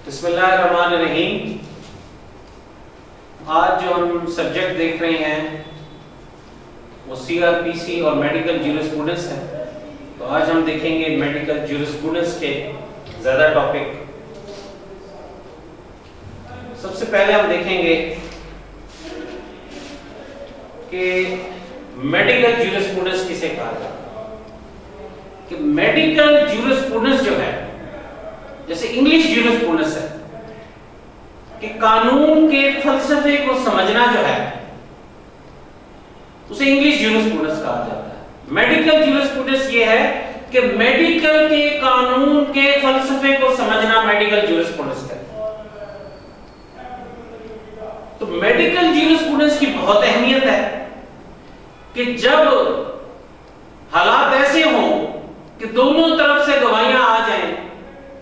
بسم اللہ الرحمن الرحیم۔ آج جو ہم سبجیکٹ دیکھ رہے ہیں وہ CRPC اور میڈیکل جیورسپروڈنس ہے۔ تو آج ہم دیکھیں گے میڈیکل جیورسپروڈنس کے زیادہ ٹاپک۔ سب سے پہلے ہم دیکھیں گے کہ میڈیکل جیورسپروڈنس کسے کہا جاتا ہے۔ کہ میڈیکل جیورسپروڈنس جو ہے، جیسے انگلش جیورسپروڈنس ہے کہ قانون کے فلسفے کو سمجھنا جو ہے اسے انگلش جیورسپروڈنس کہا جاتا ہے۔ میڈیکل جیورسپروڈنس یہ ہے کہ میڈیکل کے قانون کے فلسفے کو سمجھنا میڈیکل جیورسپروڈنس ہے۔ تو میڈیکل جیورسپروڈنس کی بہت اہمیت ہے کہ جب حالات ایسے ہوں کہ دونوں طرف سے گواہیاں آ جائیں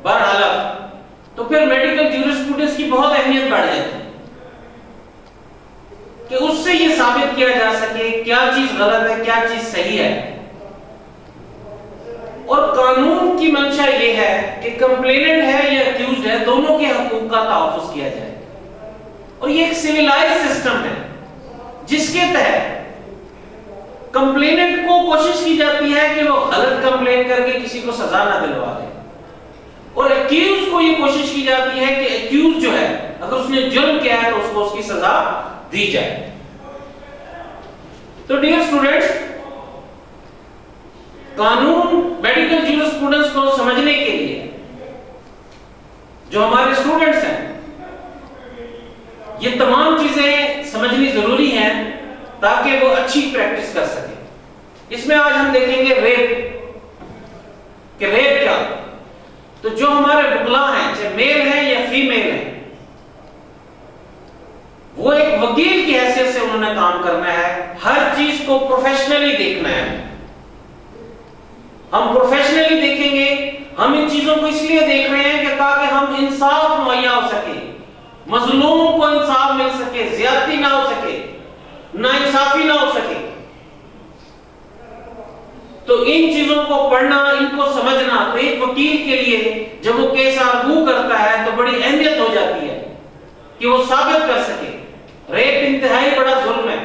برحلف، تو پھر میڈیکل جیورسپروڈنس کی بہت اہمیت بڑھ جاتی ہے کہ اس سے یہ ثابت کیا جا سکے کیا چیز غلط ہے، کیا چیز صحیح ہے۔ اور قانون کی منشا یہ ہے کہ کمپلیننٹ ہے یا ایکیوزڈ ہے، دونوں کے حقوق کا تحفظ کیا جائے۔ اور یہ ایک سیویلائز سسٹم ہے جس کے تحت کمپلیننٹ کو کوشش کی جاتی ہے کہ وہ غلط کمپلین کر کے کسی کو سزا نہ دلوا دے، اور ایکیوز کو یہ کوشش کی جاتی ہے کہ ایکیوز جو ہے اگر اس نے جرم کیا ہے تو اس کو اس کی سزا دی جائے۔ تو ڈیئر اسٹوڈنٹس، قانون میڈیکل جیورسپروڈنس کو سمجھنے کے لیے جو ہمارے اسٹوڈنٹس ہیں یہ تمام چیزیں سمجھنی ضروری ہیں تاکہ وہ اچھی پریکٹس کر سکیں۔ اس میں آج ہم دیکھیں گے ریپ، کہ ریپ کیا۔ تو جو ہمارے وکلا ہیں، چاہے میل ہیں یا فیمیل ہیں، وہ ایک وکیل کی حیثیت سے انہوں نے کام کرنا ہے، ہر چیز کو پروفیشنلی دیکھنا ہے۔ ہم پروفیشنلی دیکھیں گے، ہم ان چیزوں کو اس لیے دیکھ رہے ہیں کہ تاکہ ہم انصاف مہیا ہو سکے، مظلوم کو انصاف مل سکے، زیادتی نہ ہو سکے، ناانصافی نہ ہو سکے۔ تو ان چیزوں کو پڑھنا، ان کو سمجھنا، تو ایک وکیل کے لیے جب وہ کیس آرگو کرتا ہے تو بڑی اہمیت ہو جاتی ہے کہ وہ ثابت کر سکے۔ ریپ انتہائی بڑا ظلم ہے،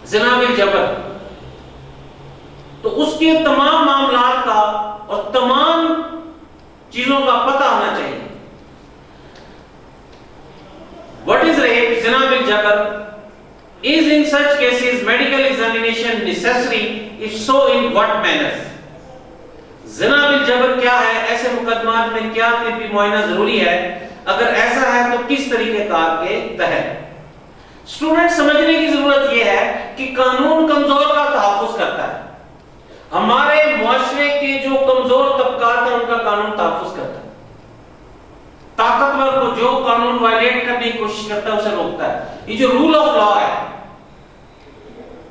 زنا بالجبر۔ تو اس کے تمام معاملات کا اور تمام چیزوں کا پتہ ہونا چاہیے۔ What is rape? زنا بالجبر. Is in such cases medical examination necessary? If so, in what manners? زنا بالجبر کیا ہے؟ ایسے مقدمات میں کیا طبی معائنہ ضروری ہے؟ اگر ایسا ہے تو کس طریقہ کار کے تحت؟ اسٹوڈنٹ سمجھنے کی ضرورت یہ ہے کہ قانون کمزور کا تحفظ کرتا ہے۔ ہمارے معاشرے کے جو کمزور طبقات ہیں ان کا قانون تحفظ کرتا ہے۔ طاقتور کو جو قانون وائلیٹ کرنے کی کوشش کرتا ہے اسے روکتا ہے۔ یہ جو رول آف لا ہے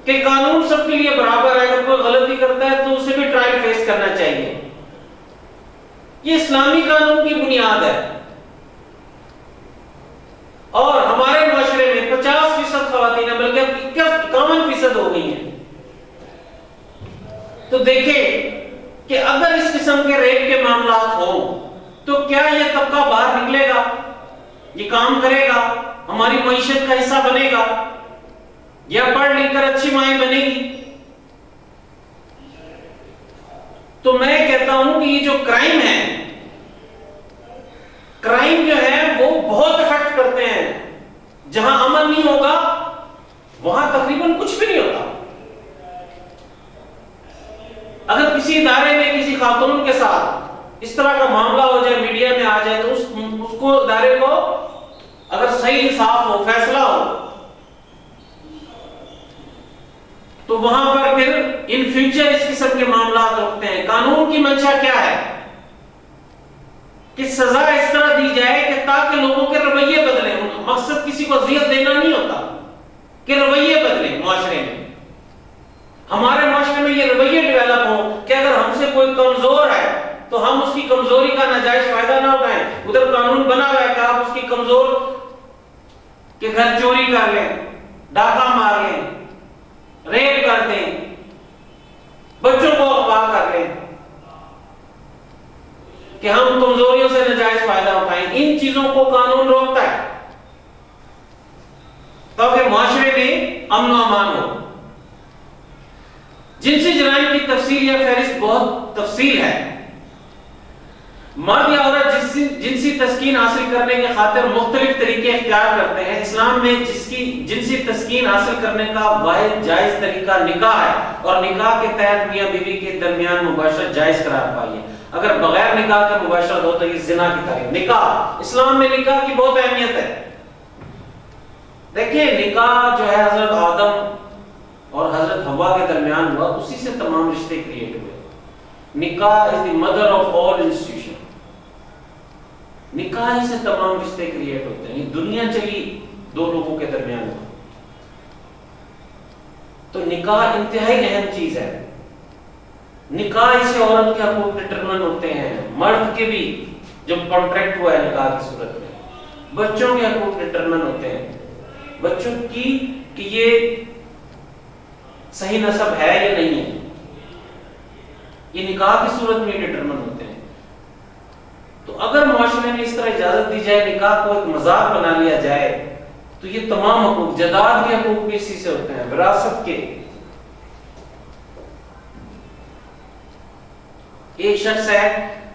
کہ قانون سب کے لیے برابر ہے، اگر کوئی غلطی کرتا ہے تو اسے بھی ٹرائل فیس کرنا چاہیے، یہ اسلامی قانون کی بنیاد ہے۔ اور ہمارے معاشرے میں 50% خواتین ہیں، بلکہ 51% ہو گئی ہیں۔ تو دیکھیں کہ اگر اس قسم کے ریپ کے معاملات ہوں تو کیا یہ طبقہ باہر نکلے گا، یہ کام کرے گا، ہماری معیشت کا حصہ بنے گا، یا پڑھ لکھ کر اچھی مائیں بنے گی؟ تو میں کہتا ہوں کہ یہ جو کرائم ہے، کرائم جو ہے وہ بہت افیکٹ کرتے ہیں۔ جہاں امن نہیں ہوگا وہاں تقریباً کچھ بھی نہیں ہوتا۔ اگر کسی ادارے میں کسی خاتون کے ساتھ اس طرح کا معاملہ ہو جائے، میڈیا میں آ جائے، تو اس کو ادارے کو اگر صحیح انصاف ہو، فیصلہ ہو، تو وہاں پر پھر ان فیوچر اس قسم کے معاملات رکھتے ہیں۔ قانون کی منشا کیا ہے کہ سزا اس طرح دی جائے کہ تاکہ لوگوں کے رویے بدلیں۔ مقصد کسی کو اذیت دینا نہیں ہوتا، کہ رویے بدلیں معاشرے میں۔ ہمارے معاشرے میں یہ رویے ڈیولپ ہوں کہ اگر ہم سے کوئی کمزور ہے تو ہم اس کی کمزوری کا ناجائز فائدہ نہ اٹھائیں۔ ادھر قانون بنا ہوا ہے کہ آپ اس کی کمزور کے گھر چوری کر لیں، ڈاکہ مار لیں، ریپ کر دیں، بچوں کو اغوا کر لیں، کہ ہم کمزور چیزوں کو قانون روکتا ہے تاکہ معاشرے میں امن و امان ہو۔ جنسی جرائم کی تفصیل یا فہرست بہت تفصیل ہے۔ مرد یا عورت جنسی تسکین حاصل کرنے کے خاطر مختلف طریقے اختیار کرتے ہیں۔ اسلام میں جنسی تسکین حاصل کرنے کا واحد جائز طریقہ نکاح ہے، اور نکاح کے تحت میاں بیوی کے درمیان مباشرت جائز قرار پائی ہے۔ اگر بغیر نکاح کے مباشرت ہو تو یہ زنا کی تعریف۔ نکاح، اسلام میں نکاح کی بہت اہمیت ہے۔ دیکھیں نکاح جو ہے حضرت آدم اور حضرت حوا کے درمیان ہوا، اسی سے تمام رشتے کریٹ ہوئے۔ نکاح is the mother of all institution. نکاح ہی سے تمام رشتے کریٹ ہوتے ہیں۔ دنیا چلی دو لوگوں کے درمیان ہوا، تو نکاح انتہائی اہم چیز ہے۔ نکاح سے عورت کے حقوق ڈٹرمن ہوتے ہیں، مرد کے بھی جب کانٹریکٹ ہوا ہے نکاح کی صورت میں۔ بچوں کے حقوق ڈٹرمن ہوتے ہیں، بچوں کی کہ یہ صحیح نسب ہے یا نہیں ہے، یہ نکاح کی صورت میں ڈٹرمن ہوتے ہیں۔ تو اگر معاشرے میں اس طرح اجازت دی جائے، نکاح کو ایک مذاق بنا لیا جائے، تو یہ تمام حقوق، جائیداد کے حقوق بھی اسی سے ہوتے ہیں، وراثت کے۔ ایک شخص ہے،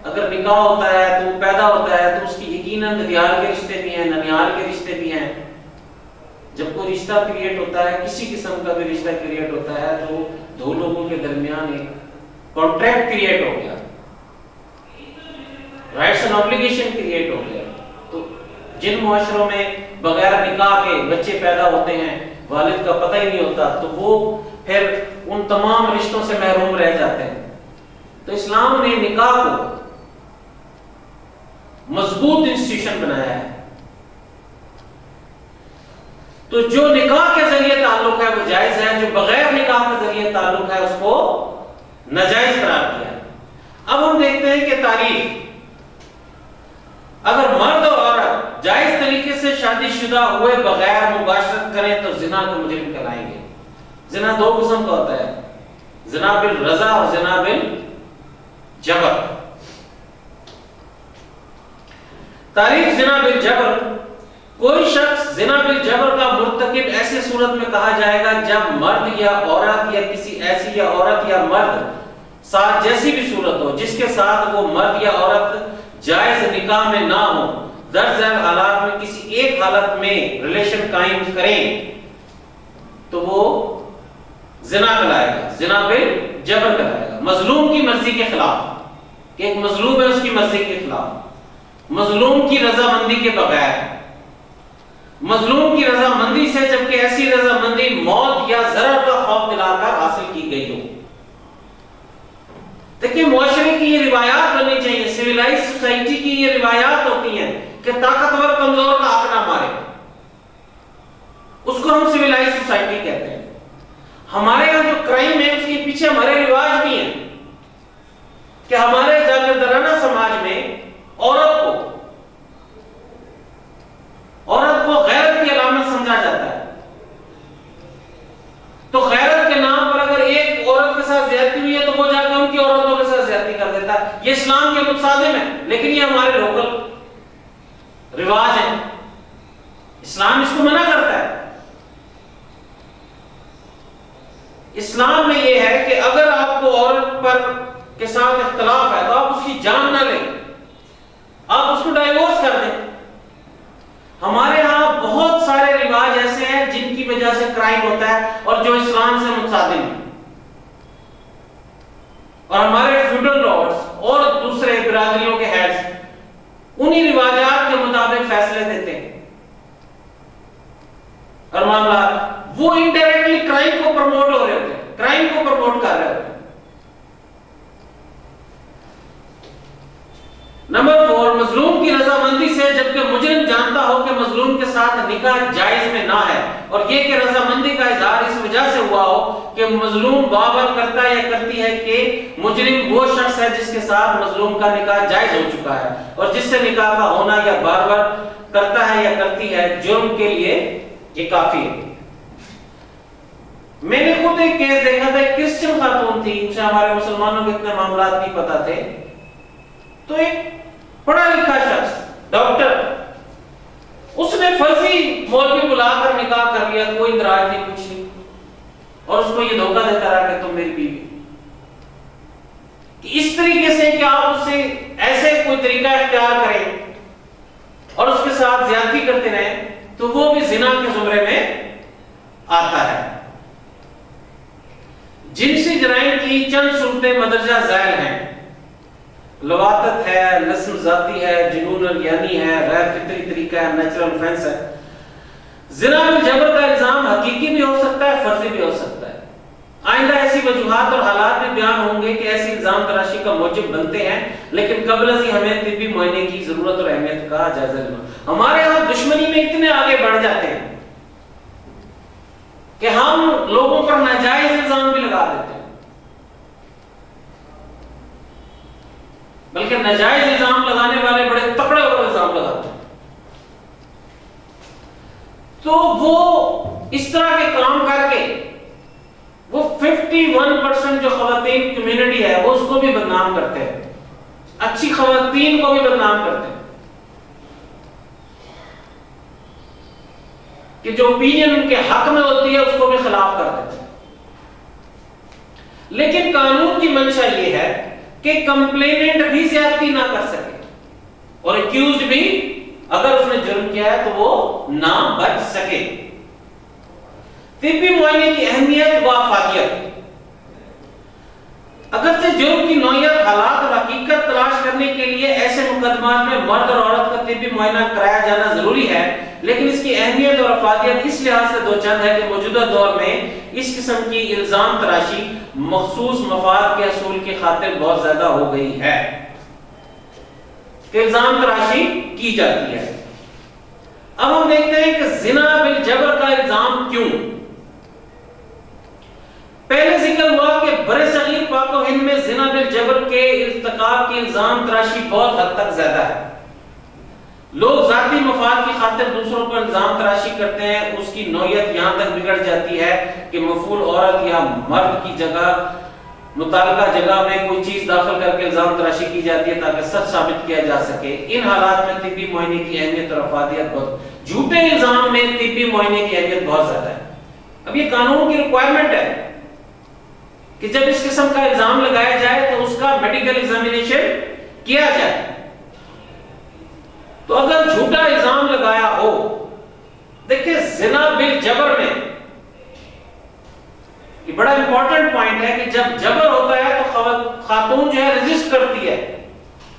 اگر نکاح ہوتا ہے تو وہ پیدا ہوتا ہے تو اس کی یقیناً ددیال کے رشتے بھی ہیں، ننیال کے رشتے بھی ہیں۔ جب کوئی رشتہ کریٹ ہوتا ہے، کسی قسم کا بھی رشتہ کریٹ ہوتا ہے، تو دو لوگوں کے درمیان ایک کانٹریکٹ کریٹ ہو گیا، رائٹس اینڈ آبلیگیشن کریٹ ہو گیا۔ تو جن معاشروں میں بغیر نکاح کے بچے پیدا ہوتے ہیں، والد کا پتہ ہی نہیں ہوتا، تو وہ پھر ان تمام رشتوں سے محروم رہ جاتے ہیں۔ تو اسلام نے نکاح کو مضبوط انسٹیٹیوشن بنایا ہے۔ تو جو نکاح کے ذریعے تعلق ہے وہ جائز ہے، جو بغیر نکاح کے ذریعے تعلق ہے اس کو ناجائز قرار دیا ہے۔ اب ہم دیکھتے ہیں کہ تعریف، اگر مرد اور عورت جائز طریقے سے شادی شدہ ہوئے بغیر مباشرت کریں تو زنا کو مجرم کہلائیں گے۔ زنا دو قسم کا ہوتا ہے، زنا بالرضا اور زنا بالجبر۔ تعریف زنا بالجبر، کوئی شخص زنا بالجبر کا مرتکب ایسی صورت میں کہا جائے گا جب مرد یا عورت یا کسی ایسی یا عورت یا مرد ساتھ جیسی بھی صورت ہو جس کے ساتھ وہ مرد یا عورت جائز نکاح میں نہ ہو، درج ذیل حالات میں کسی ایک حالت میں ریلیشن قائم کریں تو وہ زنا کہلائے گا، زنا بالجبر کہلائے گا۔ مظلوم کی مرضی کے خلاف، کہ ایک مظلوم ہے اس کی مرضی کے خلاف، مظلوم کی رضامندی کے بغیر، مظلوم کی رضامندی سے، جبکہ ایسی رضامندی موت یا ضرر کا خوف دلا کر حاصل کی گئی ہو۔ دیکھیں معاشرے کی یہ روایات بننی چاہیے، سویلائز سوسائٹی کی یہ روایات ہوتی ہیں کہ طاقتور کمزور کا حق نہ مارے، اس کو ہم سویلائز سوسائٹی کہتے ہیں۔ ہمارے یہاں جو کرائم ہے اس کے پیچھے ہمارے رواج بھی ہیں کہ ہمارے جاگردانہ سماج میں عورت کو غیرت کی علامت سمجھا جاتا ہے۔ تو غیرت کے نام پر اگر ایک عورت کے ساتھ زیادتی ہوئی ہے تو وہ جا کے ان کی عورتوں کے ساتھ زیادتی کر دیتا ہے۔ یہ اسلام کے متصادم ہے، لیکن یہ ہمارے لوکل رواج ہیں، اسلام اس کو منع کرتا ہے۔ اسلام میں یہ ہے کہ اگر آپ کو عورت پر کے ساتھ اختلاف ہے تو آپ اس کی جان نہ لیں، آپ اس کو ڈائیورس کر دیں۔ ہمارے ہاں بہت سارے رواج ایسے ہیں جن کی وجہ سے کرائم ہوتا ہے اور جو اسلام سے متصادم ہیں، اور ہمارے فیوڈل لارڈز اور دوسرے برادریوں کے ہیڈز انہی رواجات کے مطابق فیصلے دیتے ہیں، اور معاملات وہ انڈائریکٹلی کرائم کو پروموٹ ہو رہے ہوتے ہیں، کرائم کو پروموٹ کر رہے ہوتے ہیں۔ نمبر 4، مظلوم کی رضامندی سے، جبکہ مجرم جانتا ہو کہ مظلوم کے ساتھ نکاح جائز میں نہ ہے، اور یہ کہ رضامندی کا اظہار اس وجہ سے ہوا ہو کہ مظلوم بابر کرتا یا کرتی ہے کہ مجرم وہ شخص ہے جس کے ساتھ مظلوم کا نکاح جائز ہو چکا ہے، اور جس سے نکاح کا ہونا یا بار بار کرتا ہے یا کرتی ہے جرم کے لیے یہ کافی ہے۔ میں نے خود ایک کیس دیکھا تھا، ایک کرسچن خاتون تھی، اسے ہمارے مسلمانوں کے اتنے معاملات نہیں پتا تھے، تو ایک پڑھا لکھا شخص ڈاکٹر اس نے فرضی مولوی بلا کر نکاح کر لیا، کوئی اندراج نہیں، کچھ نہیں، اور اس کو یہ دھوکہ دیتا رہا کہ تم میری بیوی، کہ اس طریقے سے کہ آپ اس سے ایسے کوئی طریقہ اختیار کریں اور اس کے ساتھ زیادتی کرتے رہیں، تو وہ بھی زنا کے زمرے میں آتا ہے۔ جنسی جرائم کی چند صورتیں مدرجہ ذیل ہیں: لواطت ہے، لسن ذاتی ہے، جنون الیانی ہے، غیر فطری طریقہ ہے، نیچرل افینس ہے۔ زنا بالجبر کا الزام حقیقی بھی ہو سکتا ہے، فرضی بھی ہو سکتا ہے۔ آئندہ ایسی وجوہات اور حالات بھی بیان ہوں گے کہ ایسی الزام تراشی کا موجب بنتے ہیں، لیکن قبل ازیں ہمیں طبی معائنے کی ضرورت اور اہمیت کا جائزہ لینا۔ ہمارے یہاں دشمنی میں اتنے آگے بڑھ جاتے ہیں کہ ہم لوگوں پر ناجائز الزام بھی لگا دیتے ہیں، بلکہ ناجائز الزام لگانے والے بڑے تکڑے اور الزام لگاتے ہیں۔ تو وہ اس طرح کے کام کر کے وہ 51% جو خواتین کمیونٹی ہے وہ اس کو بھی بدنام کرتے ہیں، اچھی خواتین کو بھی بدنام کرتے ہیں کہ جو اوپینین ان کے حق میں ہوتی ہے اس کو بھی خلاف کر دیتے ہیں۔ لیکن قانون کی منشا یہ ہے کہ کمپلیننٹ بھی زیادتی نہ کر سکے اور ایکیوزڈ بھی اگر اس نے جرم کیا ہے تو وہ نہ بچ سکے۔ طبی معائنے کی اہمیت و افادیت: اگرچہ جرم کی نوعیت، حالات اور حقیقت تلاش کرنے کے لیے ایسے مقدمات میں مرد اور عورت کا طبی معائنہ کرایا جانا ضروری ہے، لیکن اس کی اہمیت اور افادیت اس لحاظ سے دو چند ہے کہ موجودہ دور میں اس قسم کی الزام تراشی مخصوص مفاد کے حصول کی خاطر بہت زیادہ ہو گئی ہے کہ الزام تراشی کی جاتی ہے۔ اب ہم دیکھتے ہیں کہ زنا بالجبر کا الزام کیوں؟ پہلے ذکر ہوا کہ برصغیر پاک و ہند میں زنا بالجبر کے ارتکاب کی الزام تراشی بہت حد تک زیادہ ہے۔ لوگ ذاتی مفاد کی خاطر دوسروں پر الزام تراشی کرتے ہیں، اس کی نوعیت یہاں تک بگڑ جاتی ہے کہ مفعول عورت یا مرد کی جگہ متعلقہ جگہ میں کوئی چیز داخل کر کے الزام تراشی کی جاتی ہے تاکہ سچ ثابت کیا جا سکے۔ ان حالات میں طبی معائنے کی اہمیت اور افادیت بہت، جھوٹے الزام میں طبی معائنے کی اہمیت بہت زیادہ ہے۔ اب یہ قانون کی ریکوائرمنٹ ہے کہ جب اس قسم کا الزام لگایا جائے تو اس کا میڈیکل ایگزامینیشن کیا جائے۔ تو اگر جھوٹا الزام لگایا ہو، دیکھیں زنا بالجبر میں یہ بڑا امپورٹنٹ پوائنٹ ہے کہ جب جبر ہوتا ہے تو خاتون جو ہے ریزسٹ کرتی ہے،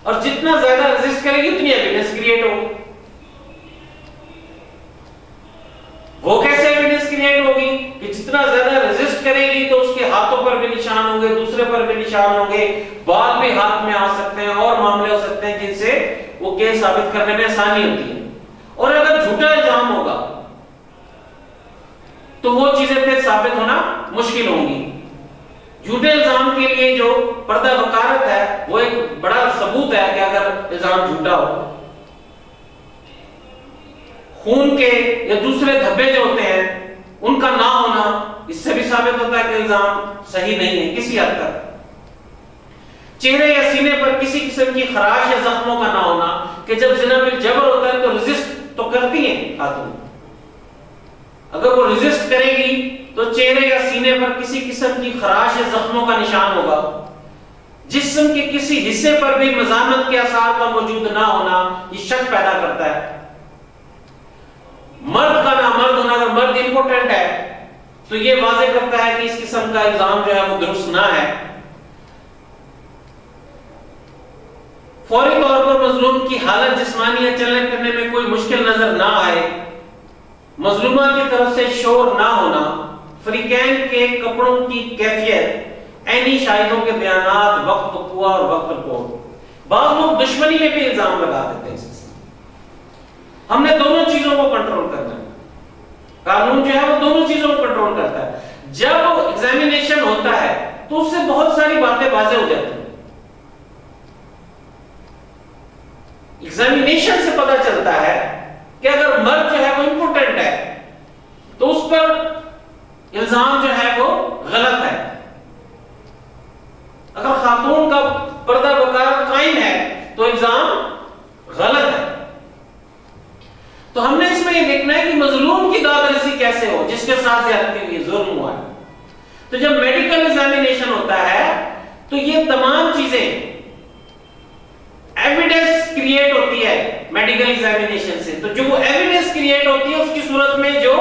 اور جتنا زیادہ ریزسٹ کرے گی اتنی ایویڈنس کریٹ ہوگی۔ وہ کیسے ایویڈنس کریٹ ہوگی کہ جتنا زیادہ ریزسٹ کرے گی تو اس کے ہاتھوں پر بھی نشان ہوں گے، دوسرے پر بھی نشان ہوں گے، بال بھی ہاتھ میں آ سکتے ہیں اور معاملے ہو سکتے ہیں جن سے وہ کیس ثابت کرنے میں آسانی ہوتی ہے۔ اور اگر جھوٹا الزام ہوگا تو وہ چیزیں پھر ثابت ہونا مشکل ہوں گی۔ جھوٹے الزام کے لیے جو پردہ وکالت ہے وہ ایک بڑا ثبوت ہے کہ اگر الزام جھوٹا ہو، خون کے یا دوسرے دھبے جو ہوتے ہیں ان کا نہ ہونا، اس سے بھی ثابت ہوتا ہے کہ الزام صحیح نہیں ہے کسی حد تک۔ چہرے یا سینے پر کسی قسم کی خراش یا زخموں کا نہ ہونا، کہ جب زنا بالجبر ہوتا ہے تو ریزسٹ تو کرتی ہیں خاتون، اگر وہ ریزسٹ کرے گی تو چہرے یا سینے پر کسی قسم کی خراش یا زخموں کا نشان ہوگا۔ جسم کے کسی حصے پر بھی مزاحمت کے آثار کا موجود نہ ہونا یہ شک پیدا کرتا ہے۔ مرد کا نامرد ہونا، اگر مرد امپورٹنٹ ہے تو یہ واضح کرتا ہے کہ اس قسم کا الزام جو ہے وہ درست نہ ہے۔ فوری طور پر مظلوم کی حالت جسمانی یا چلنے پھرنے میں کوئی مشکل نظر نہ آئے، مظلومہ کی طرف سے شور نہ ہونا، فریقین کے کپڑوں کی کیفیت، عینی شاہدوں کے بیانات، وقت وقوع اور وقت رپورٹ۔ بعض لوگ دشمنی میں بھی الزام لگا دیتے ہیں۔ ہم نے دونوں چیزوں کو کنٹرول کرنا ہے، قانون جو ہے وہ دونوں چیزوں کو کنٹرول کرتا ہے۔ جب ایگزامینیشن ہوتا ہے تو اس سے بہت ساری باتیں واضح ہو جاتی ہیں۔ ایگزامینیشن سے پتہ چلتا ہے کہ اگر مرد جو ہے وہ امپورٹنٹ ہے تو اس پر الزام جو ہے وہ غلط ہے، اگر خاتون کا پردہ وکالت قائم ہے تو الزام غلط ہے۔ تو ہم نے یہ دیکھنا ہے کہ مظلوم کی داد رسی کیسے ہو، جس کے ساتھ زیادتی ہوئی، ظلم ہوا ہے۔ تو جب میڈیکل ایگزامینیشن ہوتا ہے تو یہ تمام چیزیں ایویڈنس کریٹ ہوتی ہے میڈیکل ایگزامینیشن سے۔ تو جو وہ ایویڈنس کریٹ ہوتی ہے اس کی صورت میں جو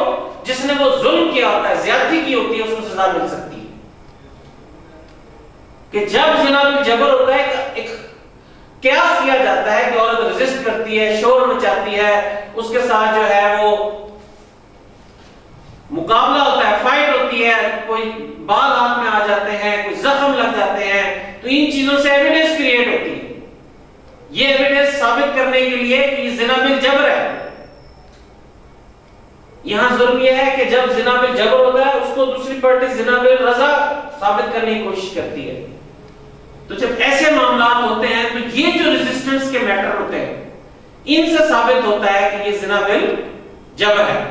جس نے وہ ظلم کیا ہوتا ہے، زیادتی کی ہوتی ہے، اس کو سزا مل سکتی ہے۔ کہ جب زنا بالجبر ہوتا ہے، ایک قیاس کیا جاتا ہے کہ عورت ریزسٹ کرتی ہے، شور مچاتی ہے، اس کے ساتھ جو ہے وہ مقابلہ ہوتا ہے، فائٹ ہوتی ہے، کوئی بال ہاتھ میں آ جاتے ہیں، کوئی زخم لگ جاتے ہیں، تو ان چیزوں سے ایویڈنس کریٹ ہوتی ہے۔ یہ ایویڈنس ثابت کرنے کے لیے کہ یہ زنا بالجبر ہے۔ یہاں ضروری ہے کہ جب زنا بالجبر ہوتا ہے اس کو دوسری پارٹی زنا بالرضا ثابت کرنے کی کوشش کرتی ہے۔ تو جب ایسے معاملات ہوتے ہیں تو یہ جو ریزسٹنس کے میٹر ہوتے ہیں ان سے ثابت ہوتا ہے کہ یہ زنا بالجبر ہے۔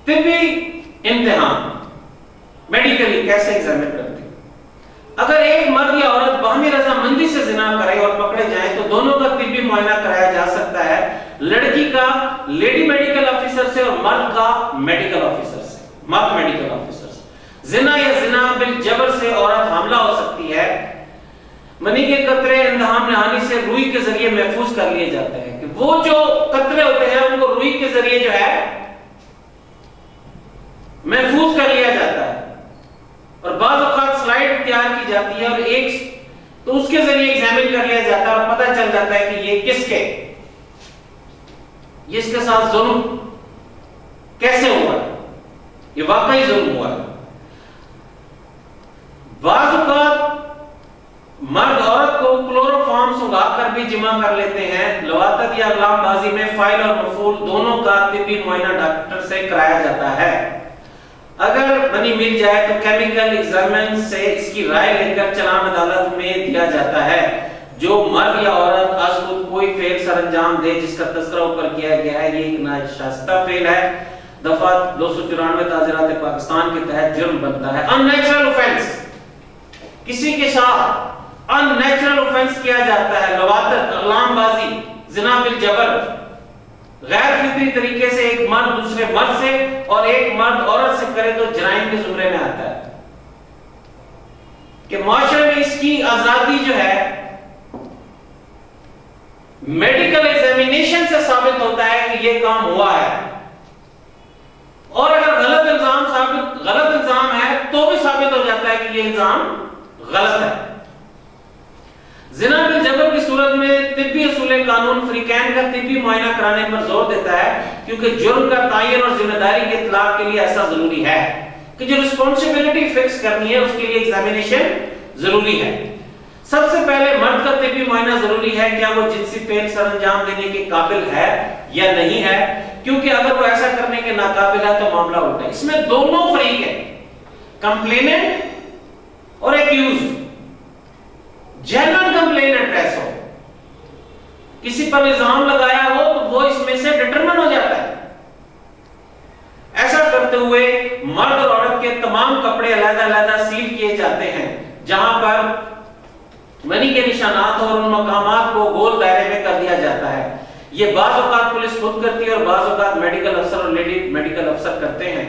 طبی امتحان میڈیکلی کیسے ایگزامن کرتے ہیں؟ اگر ایک مرد یا عورت باہمی رضامندی سے زنا کرے اور پکڑے جائیں تو دونوں کا طبی معائنہ کرایا جا سکتا ہے، لڑکی کا لیڈی میڈیکل آفیسر سے اور مرد کا میڈیکل آفیسر سے، مرد میڈیکل آفیسر سے۔ زنا یا زنا بالجبر سے عورت حاملہ ہو سکتی ہے۔ منی کے قطرے اندہام نہانی سے روئی کے ذریعے محفوظ کر لیے جاتے ہیں، کہ وہ جو قطرے ہوتے ہیں ان کو روئی کے ذریعے جو ہے محفوظ کر لیا جاتا ہے، اور بعض اوقات سلائیڈ تیار کی جاتی ہے اور ایک تو اس کے ذریعے ایگزامن کر لیا جاتا ہے اور پتہ چل جاتا ہے کہ یہ کس کے، یہ اس کے ساتھ ظلم کیسے ہوا ہے، یہ واقعی ظلم ہوا ہے۔ بعض اوقات مرد عورت کو کلوروفارم سنگھا کر بھی جمع کر لیتے ہیں۔ لواطت یا غلام بازی میں فائل اور مفعول دونوں کا طبی معائنہ ڈاکٹر سے کرایا جاتا ہے۔ اگر منی مل جائے تو کیمیکل ایگزامن سے اس کی رائے لے کر چلان عدالت میں دیا جاتا ہے۔ جو مرد یا عورت از خود کوئی فعل سر انجام دے جس کا تذکرہ اوپر کیا گیا ہے، یہ ایک ناشائستہ فعل ہے، دفعہ 294 تعزیرات پاکستان کے تحت جرم بنتا ہے۔ ان نیچرل اوفینس، کسی کے ساتھ ان نیچرل اوفینس کیا جاتا ہے، لواطت، اغلام بازی، زنا بالجبر، غیر فطری طریقے سے ایک مرد دوسرے مرد سے اور ایک مرد عورت سے کرے تو جرائم کے زمرے میں آتا ہے۔ کہ معاشرے میں اس کی آزادی جو ہے میڈیکل ایگزامینیشن سے ثابت ہوتا ہے کہ یہ کام ہوا ہے، اور اگر غلط الزام ہے تو بھی ثابت ہو جاتا ہے کہ یہ الزام غلط ہے۔ زنا بالجبر کی صورت میں طبی اصول قانون فریقین کا طبی معائنہ کرانے پر زور دیتا ہے، کیونکہ جرم کا تعین اور ذمہ داری کے اطلاق کے لیے ایسا ضروری ہے کہ جو رسپانسبلٹی فکس کرنی ہے اس کے لیے ایگزامینیشن ضروری ہے۔ سب سے پہلے مرد کا طبی معائنہ ضروری ہے، کیا وہ جنسی فعل سر انجام دینے کے قابل ہے یا نہیں ہے، کیونکہ اگر وہ ایسا کرنے کے ناقابل ہے تو معاملہ الٹا ہے۔ اس میں دونوں فریق ہیں، کمپلیننٹ اور ایکیوزڈ۔ جنرل کمپلیننٹ ایسا ہو، کسی پر الزام لگایا ہو تو وہ اس میں سے ڈٹرمن ہو جاتا ہے۔ ایسا کرتے ہوئے مرد اور عورت کے تمام کپڑے علیحدہ علیحدہ سیل کیے جاتے ہیں، جہاں پر منی کے نشانات اور ان مقامات کو گول دائرے میں کر دیا جاتا ہے۔ یہ بعض اوقات پولیس خود کرتی ہے اور بعض اوقات میڈیکل افسر اور لیڈی میڈیکل افسر کرتے ہیں۔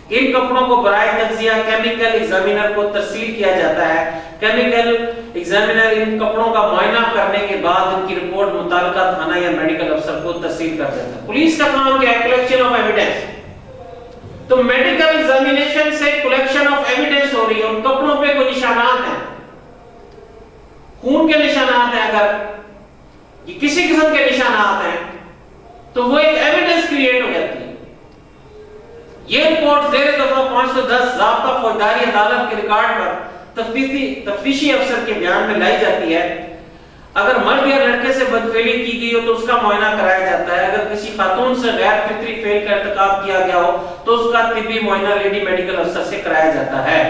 ان کپڑوں کو برائے تجزیہ کیمیکل ایگزامینر کو ترسیل کیا جاتا ہے۔ کیمیکل ایگزامینر ان کپڑوں کا معائنہ کرنے کے بعد ان کی رپورٹ متعلقہ تھانہ یا میڈیکل افسر کو ترسیل کر دیتا ہے۔ پولیس کا کام کیا ہے؟ Collection of evidence. تو میڈیکل ایگزامینیشن سے کلیکشن آف ایویڈنس ہو رہی ہے، ان کپڑوں پہ کوئی نشانات ہیں، خون کے نشانات ہیں، اگر یہ کسی قسم کے نشانات ہیں تو وہ ایک ایویڈنس کریٹ ہو جاتی ہے۔ یہ رپورٹ زیر دفعہ 510 ضابطہ فوجداری عدالت کے ریکارڈ پر تفتیشی افسر کے بیان میں لائی جاتی ہے۔ اگر مرد یا لڑکے سے بدفعلی کی گئی ہو تو اس کا معائنہ کرایا جاتا ہے۔ اگر کسی خاتون سے غیر فطری فعل کا ارتکاب کیا گیا ہو تو اس کا طبی معائنہ لیڈی میڈیکل افسر سے کرایا جاتا ہے۔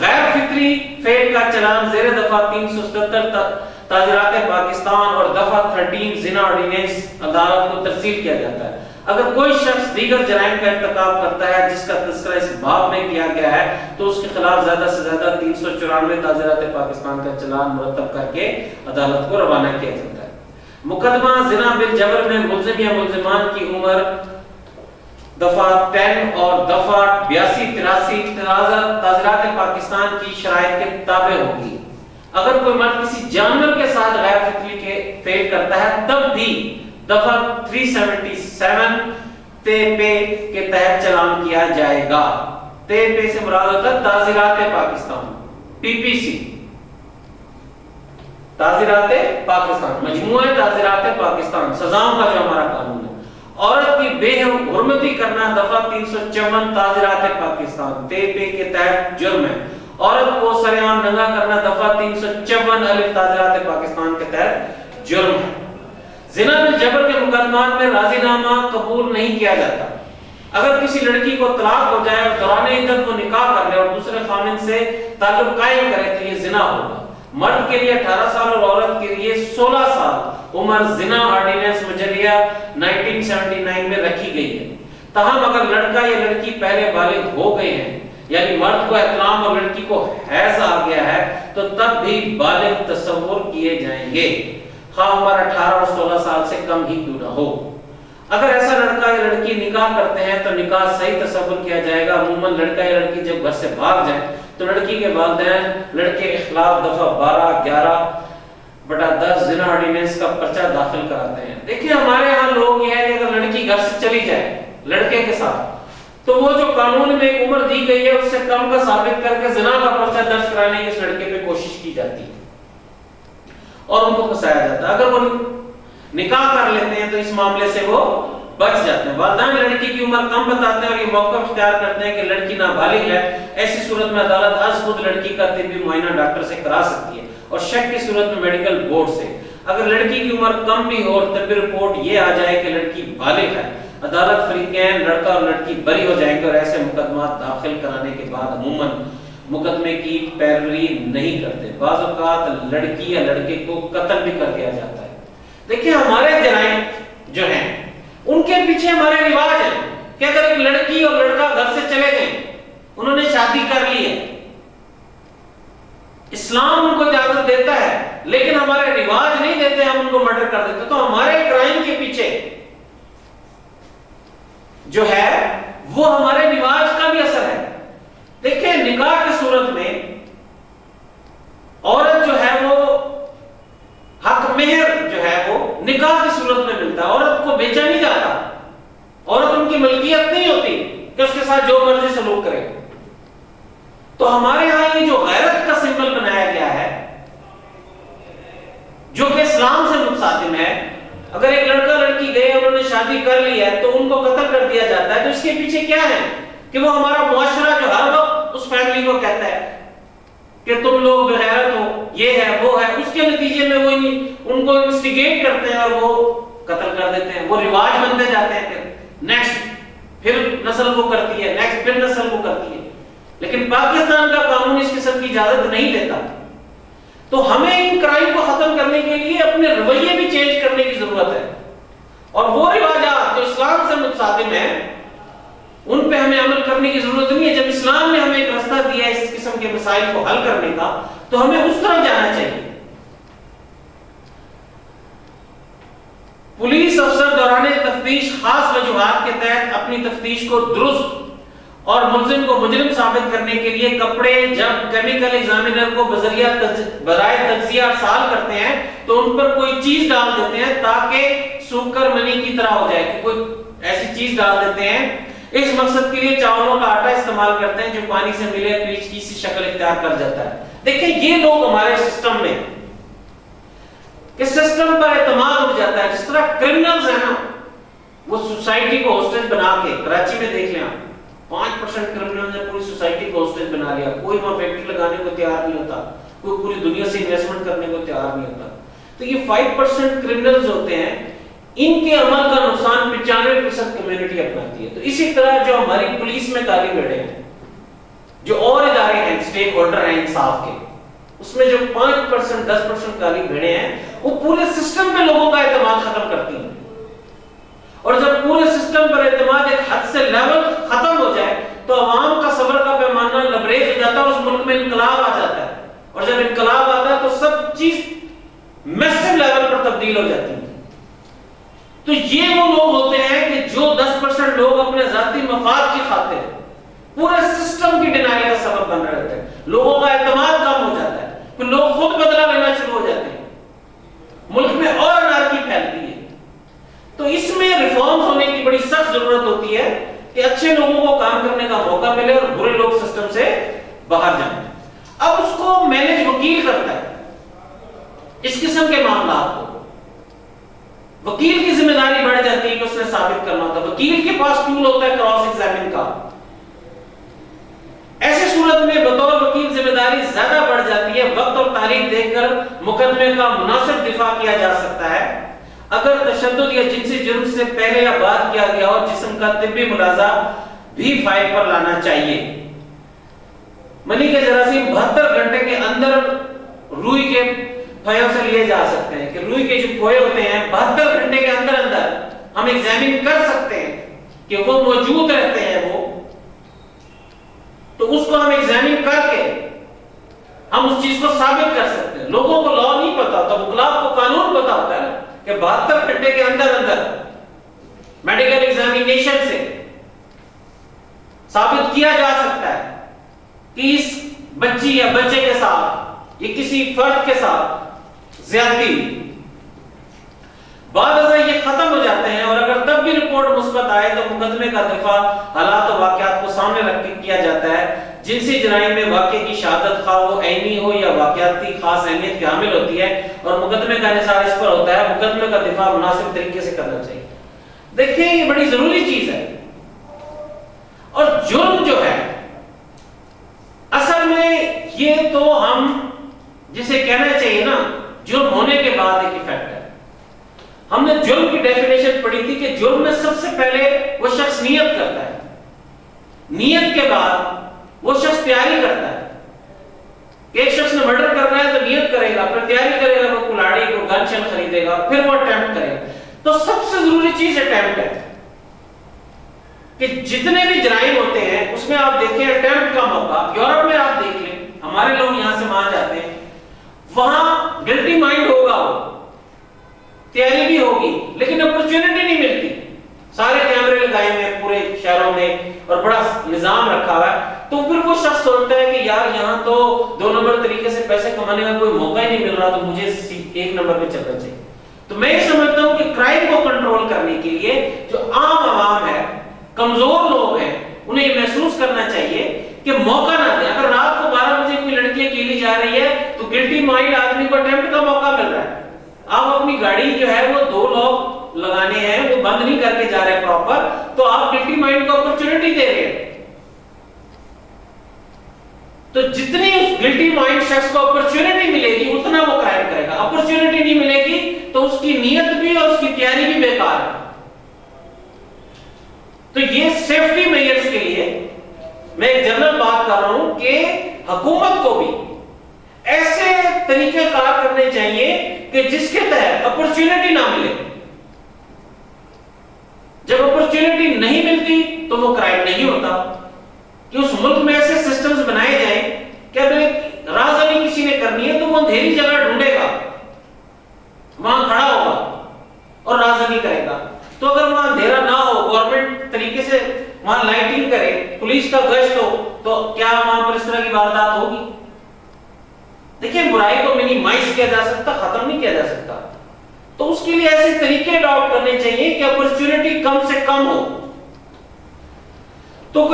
غیر فطری فعل کا چلان زیر دفعہ 377 تعزیرات پاکستان اور دفعہ 13 زنا آرڈیننس عدالت کو ترسیل کیا جاتا ہے۔ اگر کوئی شخص دیگر جرائم کا ارتکاب کرتا ہے جس کا تذکرہ اس باب میں کیا گیا ہے تو اس کے خلاف زیادہ سے زیادہ 394 تعزیرات پاکستان کا چلان مرتب کر کے عدالت کو روانہ کیا جاتا ہے۔ مقدمہ زنا بالجبر میں ملزم یا ملزمان کی عمر دفعہ 10 اور دفعہ 82-83 تعزیرات پاکستان کی شرائط کے تابع ہوگی۔ اگر کوئی مرد کسی جانور کے ساتھ غیر فطری کے فعل کرتا ہے تب بھی دفعہ 377 تے پے کے تحت چلان کیا جائے گا۔ تے پے سے مراد ہوتا ہے تعزیرات پاکستان، پی پی سی، تعزیرات پاکستان، مجموعہ تعزیرات پاکستان، سزاؤں کا جو ہمارا قانون ہے۔ عورت کی بے حرمتی کرنا دفعہ 354 تعزیرات پاکستان، تے پے کے تحت جرم ہے۔ عورت کو سرعام ننگا کرنا دفعہ 354 الف تعزیرات پاکستان کے تحت جرم ہے۔ زنا بالجبر کے مقدمات میں راضی نامہ قبول نہیں کیا جاتا۔ اگر کسی لڑکی کو طلاق ہو جائے اور دوران عدت وہ نکاح کر لے اور دوسرے خاوند سے تعلق قائم کرے تو یہ زنا ہوگا۔ مرد کے لیے 18 سال اور عورت کے لیے 16 سال عمر زنا آرڈیننس مجریہ 1979 میں رکھی گئی ہے۔ تاہم اگر لڑکا یا لڑکی پہلے بالغ ہو گئے ہیں، یعنی مرد کو احتلام اور لڑکی کو حیض آ گیا ہے، تو تب بھی بالغ تصور کیے جائیں گے، خواہ عمر 18 اور 16 سال سے کم ہی کیوں نہ ہو۔ اگر ایسا لڑکا یا لڑکی نکاح کرتے ہیں تو نکاح صحیح تصور کیا جائے گا۔ عموماً لڑکا یا لڑکی جب گھر سے بھاگ جائیں تو لڑکی کے والدین لڑکے کے خلاف دفعہ 12/11/10 زنا آرڈیننس کا پرچہ داخل کراتے ہیں۔ دیکھیں ہمارے ہاں لوگ یہ ہے کہ اگر لڑکی گھر سے چلی جائے لڑکے کے ساتھ تو وہ جو قانون میں ایک عمر دی گئی ہے اس سے کم کا ثابت کر کے زنا کا پرچہ درج کرانے کی اس لڑکے پہ کوشش کی جاتی ہے اور ان کو پھنسایا جاتا ہے۔ اگر وہ نکاح کر لیتے ہیں تو اس معاملے سے وہ بچ جاتے ہیں۔ والدین لڑکی کی عمر کم بتاتے ہیں اور یہ موقع اختیار کرتے ہیں کہ لڑکی نابالغ ہے، ایسی صورت میں عدالت از خود لڑکی کا طبی معائنہ ڈاکٹر سے کرا سکتی ہے اور شک کی صورت میں میڈیکل بورڈ سے۔ اگر لڑکی کی عمر کم بھی ہو اور طبی رپورٹ یہ آ جائے کہ لڑکی بالغ ہے، عدالت فریقین لڑکا اور لڑکی بری ہو جائیں گے اور ایسے مقدمات داخل کرانے کے بعد عموماً مقدمے کی پیروی نہیں کرتے۔ بعض اوقات لڑکی یا لڑکے کو قتل بھی کر دیا جاتا ہے۔ دیکھیں ہمارے جرائم جو ہیں ان کے پیچھے ہمارے رواج ہیں کہ اگر ایک لڑکی اور لڑکا گھر سے چلے گئے، انہوں نے شادی کر لی ہے، اسلام ان کو اجازت دیتا ہے لیکن ہمارے رواج نہیں دیتے، ہم ان کو مرڈر کر دیتے، تو ہمارے کرائم کے پیچھے جو ہے وہ ہمارے رواج کا بھی اثر ہے۔ دیکھیں نکاح کی صورت میں عورت جو ہے وہ حق مہر جو ہے وہ نکاح کی صورت میں ملتا ہے، عورت کو بیچا نہیں جاتا، عورت ان کی ملکیت نہیں ہوتی کہ اس کے ساتھ جو مرضی سلوک کرے۔ تو ہمارے ہاں یہ جو غیرت کا سمبل بنایا گیا ہے جو کہ اسلام سے متصادم ہے، اگر ایک لڑکا لڑکی گئے انہوں نے شادی کر لی ہے تو ان کو قتل کر دیا جاتا ہے، تو اس کے پیچھے کیا ہے کہ وہ ہمارا معاشرہ جو ہر وقت اس فیملی کو کہتا ہے کہ تم لوگ بغیرت ہو، یہ ہے وہ ہے، اس کے نتیجے میں وہ ان کو انسٹیگیٹ کرتے ہیں اور وہ قتل کر دیتے ہیں، وہ رواج بنتے جاتے ہیں، پھر نیکسٹ پھر نسل وہ کرتی ہے، نیکسٹ پھر نسل وہ کرتی ہے۔ لیکن پاکستان کا قانون اس قسم کی اجازت نہیں دیتا، تو ہمیں ان کرائم کو ختم کرنے کے لیے اپنے رویے بھی چینج کرنے کی ضرورت ہے، اور وہ رواجات جو اسلام سے متصادم ہیں ان پہ ہمیں عمل کرنے کی ضرورت نہیں ہے۔ جب اسلام نے ہمیں ایک راستہ دیا ہے اس قسم کے مسائل کو حل کرنے کا تو ہمیں اس طرف جانا چاہیے۔ پولیس افسر دوران تفتیش خاص وجوہات کے تحت اپنی تفتیش کو درست اور ملزم کو مجرم ثابت کرنے کے لیے کپڑے جب کیمیکل ایگزامینر کو برائے تجزیہ ارسال کرتے ہیں تو ان پر کوئی چیز ڈال دیتے ہیں تاکہ سوکر منی کی طرح ہو جائے، کہ کوئی ایسی چیز ڈال دیتے ہیں۔ اس مقصد کے لیے چاولوں کا آٹا استعمال کرتے ہیں جو پانی سے ملے پیچ کی سی شکل اختیار کر جاتا ہے۔ دیکھیں یہ لوگ ہمارے سسٹم میں کہ سسٹم پر اعتماد اٹھ جاتا ہے، جس طرح کرمنلز ہیں نا وہ سوسائٹی کو ہوسٹیج بنا کے، کراچی میں دیکھ لیں 5% کرمنلز نے پوری سوسائٹی کو ہوسٹیج بنا لیا، کوئی وہاں فیکٹری لگانے کو تیار نہیں ہوتا، کوئی پوری دنیا سے انویسٹمنٹ کرنے کو تیار نہیں ہوتا۔ تو یہ 5% کرمنلز ہوتے ہیں، ان کے عمل کا نقصان 95% کمیونٹی اپناتی ہے۔ تو اسی طرح جو ہماری پولیس میں کالی بھیڑیں ہیں، جو اور ادارے ہیں اسٹیک ہولڈر ہیں انصاف کے، اس میں جو 5% 10% کالی بھیڑیں ہیں وہ پورے سسٹم پہ لوگوں کا اعتماد ختم کرتی ہیں، اور جب پورے سسٹم پر اعتماد ایک حد سے لیول ختم ہو جائے تو عوام کا صبر کا پیمانہ لبریز ہو جاتا ہے اور اس ملک میں انقلاب آ جاتا ہے، اور جب انقلاب آتا ہے تو سب چیز میسو لیول پر تبدیل ہو جاتی ہے۔ تو یہ وہ لوگ ہوتے ہیں کہ جو 10% لوگ اپنے ذاتی مفاد کی خاطر پورے سسٹم کی ڈینائل کا سبب بن رہے ہوتے ہیں. لوگوں کا اعتماد کم ہو جاتا ہے, پھر لوگ خود بدلہ لینا شروع ہو جاتے ہیں, ملک میں اور انارکی پھیلتی ہے. تو اس میں ریفارمز ہونے کی بڑی سخت ضرورت ہوتی ہے کہ اچھے لوگوں کو کام کرنے کا موقع ملے اور برے لوگ سسٹم سے باہر جائیں. اب اس کو مینج وکیل کرتا ہے اس قسم کے معاملات کو. وکیل کی ذمہ داری بڑھ جاتی ہے کہ اس نے ثابت کرنا ہوتا ہے. وکیل کے پاس ٹول ہوتا ہے کراس ایگزامن کا. ایسی صورت میں بطور وکیل ذمہ داری زیادہ بڑھ جاتی ہے. وقت اور تاریخ دیکھ کر مقدمے کا مناسب دفاع کیا جا سکتا ہے. اگر تشدد یا جنسی جرم سے پہلے یا بعد کیا گیا اور جسم کا طبی ملاحظہ بھی فائل پر لانا چاہیے. منی کے جراثیم 72 گھنٹے کے اندر روئی کے پھوئوں سے لیے جا سکتے ہیں. کہ روئی کے جو پھوئے ہوتے ہیں 72 گھنٹے کے اندر ہم ایگزامن کر سکتے ہیں کہ وہ موجود رہتے ہیں. وہ تو اس کو ہم ایگزامن کر کے ہم اس چیز کو ثابت کر سکتے ہیں. لوگوں کو لا نہیں پتا ہوتا, وکلاء کو قانون پتا ہوتا ہے کہ 72 گھنٹے کے اندر میڈیکل ایگزامینیشن سے ثابت کیا جا سکتا ہے کہ اس بچی یا بچے کے ساتھ یا کسی فرد کے ساتھ زیادتی. بعد ازاں یہ ختم ہو جاتے ہیں اور اگر تب بھی رپورٹ مثبت آئے تو مقدمے کا دفاع حالات و واقعات کو سامنے رکھ کے کیا جاتا ہے. جنسی جرائم میں واقعے کی شہادت خواہ وہ عینی ہو یا واقعاتی خاص اہمیت کی حامل ہوتی ہے اور مقدمے کا انحصار اس پر ہوتا ہے. مقدمے کا دفاع مناسب طریقے سے کرنا چاہیے. دیکھیں یہ بڑی ضروری چیز ہے. اور جرم جو ہے اصل میں یہ تو ہم جسے کہنا چاہیے نا جرم ہونے کے بعد ایک ایفیکٹ ہے. ہم نے جرم کی ڈیفینیشن پڑھی تھی کہ جرم میں سب سے پہلے وہ شخص نیت کرتا ہے, نیت کے بعد وہ شخص تیاری کرتا ہے. کہ ایک شخص نے مرڈر کرنا ہے تو نیت کرے گا, پھر تیاری کرے گا, وہ کلاڑی کو گن شن خریدے گا, پھر وہ اٹیمپٹ کرے گا. تو سب سے ضروری چیز اٹیمپٹ ہے. کہ جتنے بھی جرائم ہوتے ہیں اس میں آپ دیکھیں اٹیمپٹ کا موقع. یورپ میں آپ دیکھ لیں, ہمارے لوگ یہاں سے وہاں جاتے ہیں, وہاں گلٹی مائنڈ ہوگا, وہ تیاری بھی ہوگی لیکن اپرچونٹی نہیں ملتی. سارے کیمرے لگائے ہوئے پورے شہروں میں اور بڑا نظام رکھا ہوا ہے. تو پھر وہ شخص سوچتا ہے کہ یار یہاں تو 2 نمبر طریقے سے پیسے کمانے کا کوئی موقع ہی نہیں مل رہا, تو مجھے 1 نمبر پہ چلنا چاہیے. تو میں یہ سمجھتا ہوں کہ کرائم کو کنٹرول کرنے کے لیے جو عام عوام ہے, کمزور لوگ ہیں, انہیں یہ محسوس کرنا چاہیے کہ موقع نہ دیں. اگر رات کو 12 بجے کوئی لڑکی اکیلی جا رہی ہے تو گلٹی مائنڈ آدمی کو اٹیمپٹ کا موقع مل رہا ہے. آپ اپنی گاڑی جو ہے وہ 2 لوگ لگانے ہیں, وہ بند نہیں کر کے جا رہے پراپر, تو آپ گلٹی مائنڈ کو اپرچونٹی دے رہے ہیں. تو جتنی اس گلٹی مائنڈ شخص کو اپرچونٹی ملے گی اتنا وہ کرائم کرے گا. اپرچونٹی نہیں ملے گی تو اس کی نیت بھی اور اس کی تیاری بھی بیکار ہے. تو یہ سیفٹی میئرز کے لیے میں ایک جنرل بات کر رہا ہوں کہ حکومت کو بھی ایسے طریقے کار کرنے چاہیے کہ جس کے تحت اپرچونٹی نہ ملے. جب اپرچونٹی نہیں ملتی تو وہ کرائم نہیں ہوتا. کہ اس ملک میں ایسے سسٹمز بنائے جائیں کہ اگر رازداری کسی نے کرنی ہے تو وہ اندھیری جگہ ڈھونڈے گا, وہاں کھڑا ہوگا اور رازداری کرے گا. تو اگر وہاں اندھیرا نہ ہو, گورنمنٹ طریقے سے وہاں لائٹنگ کرے, پولیس کا گشت ہو, تو کیا وہاں پر اس طرح کی واردات ہوگی؟ دیکھیں برائی کو منیمائز کیا جا سکتا, ختم نہیں کیا جا سکتا. تو اس کے لیے ایسے طریقے اڈاپٹ کرنے چاہیے کہ اپرچونٹی کم سے کم ہو. تو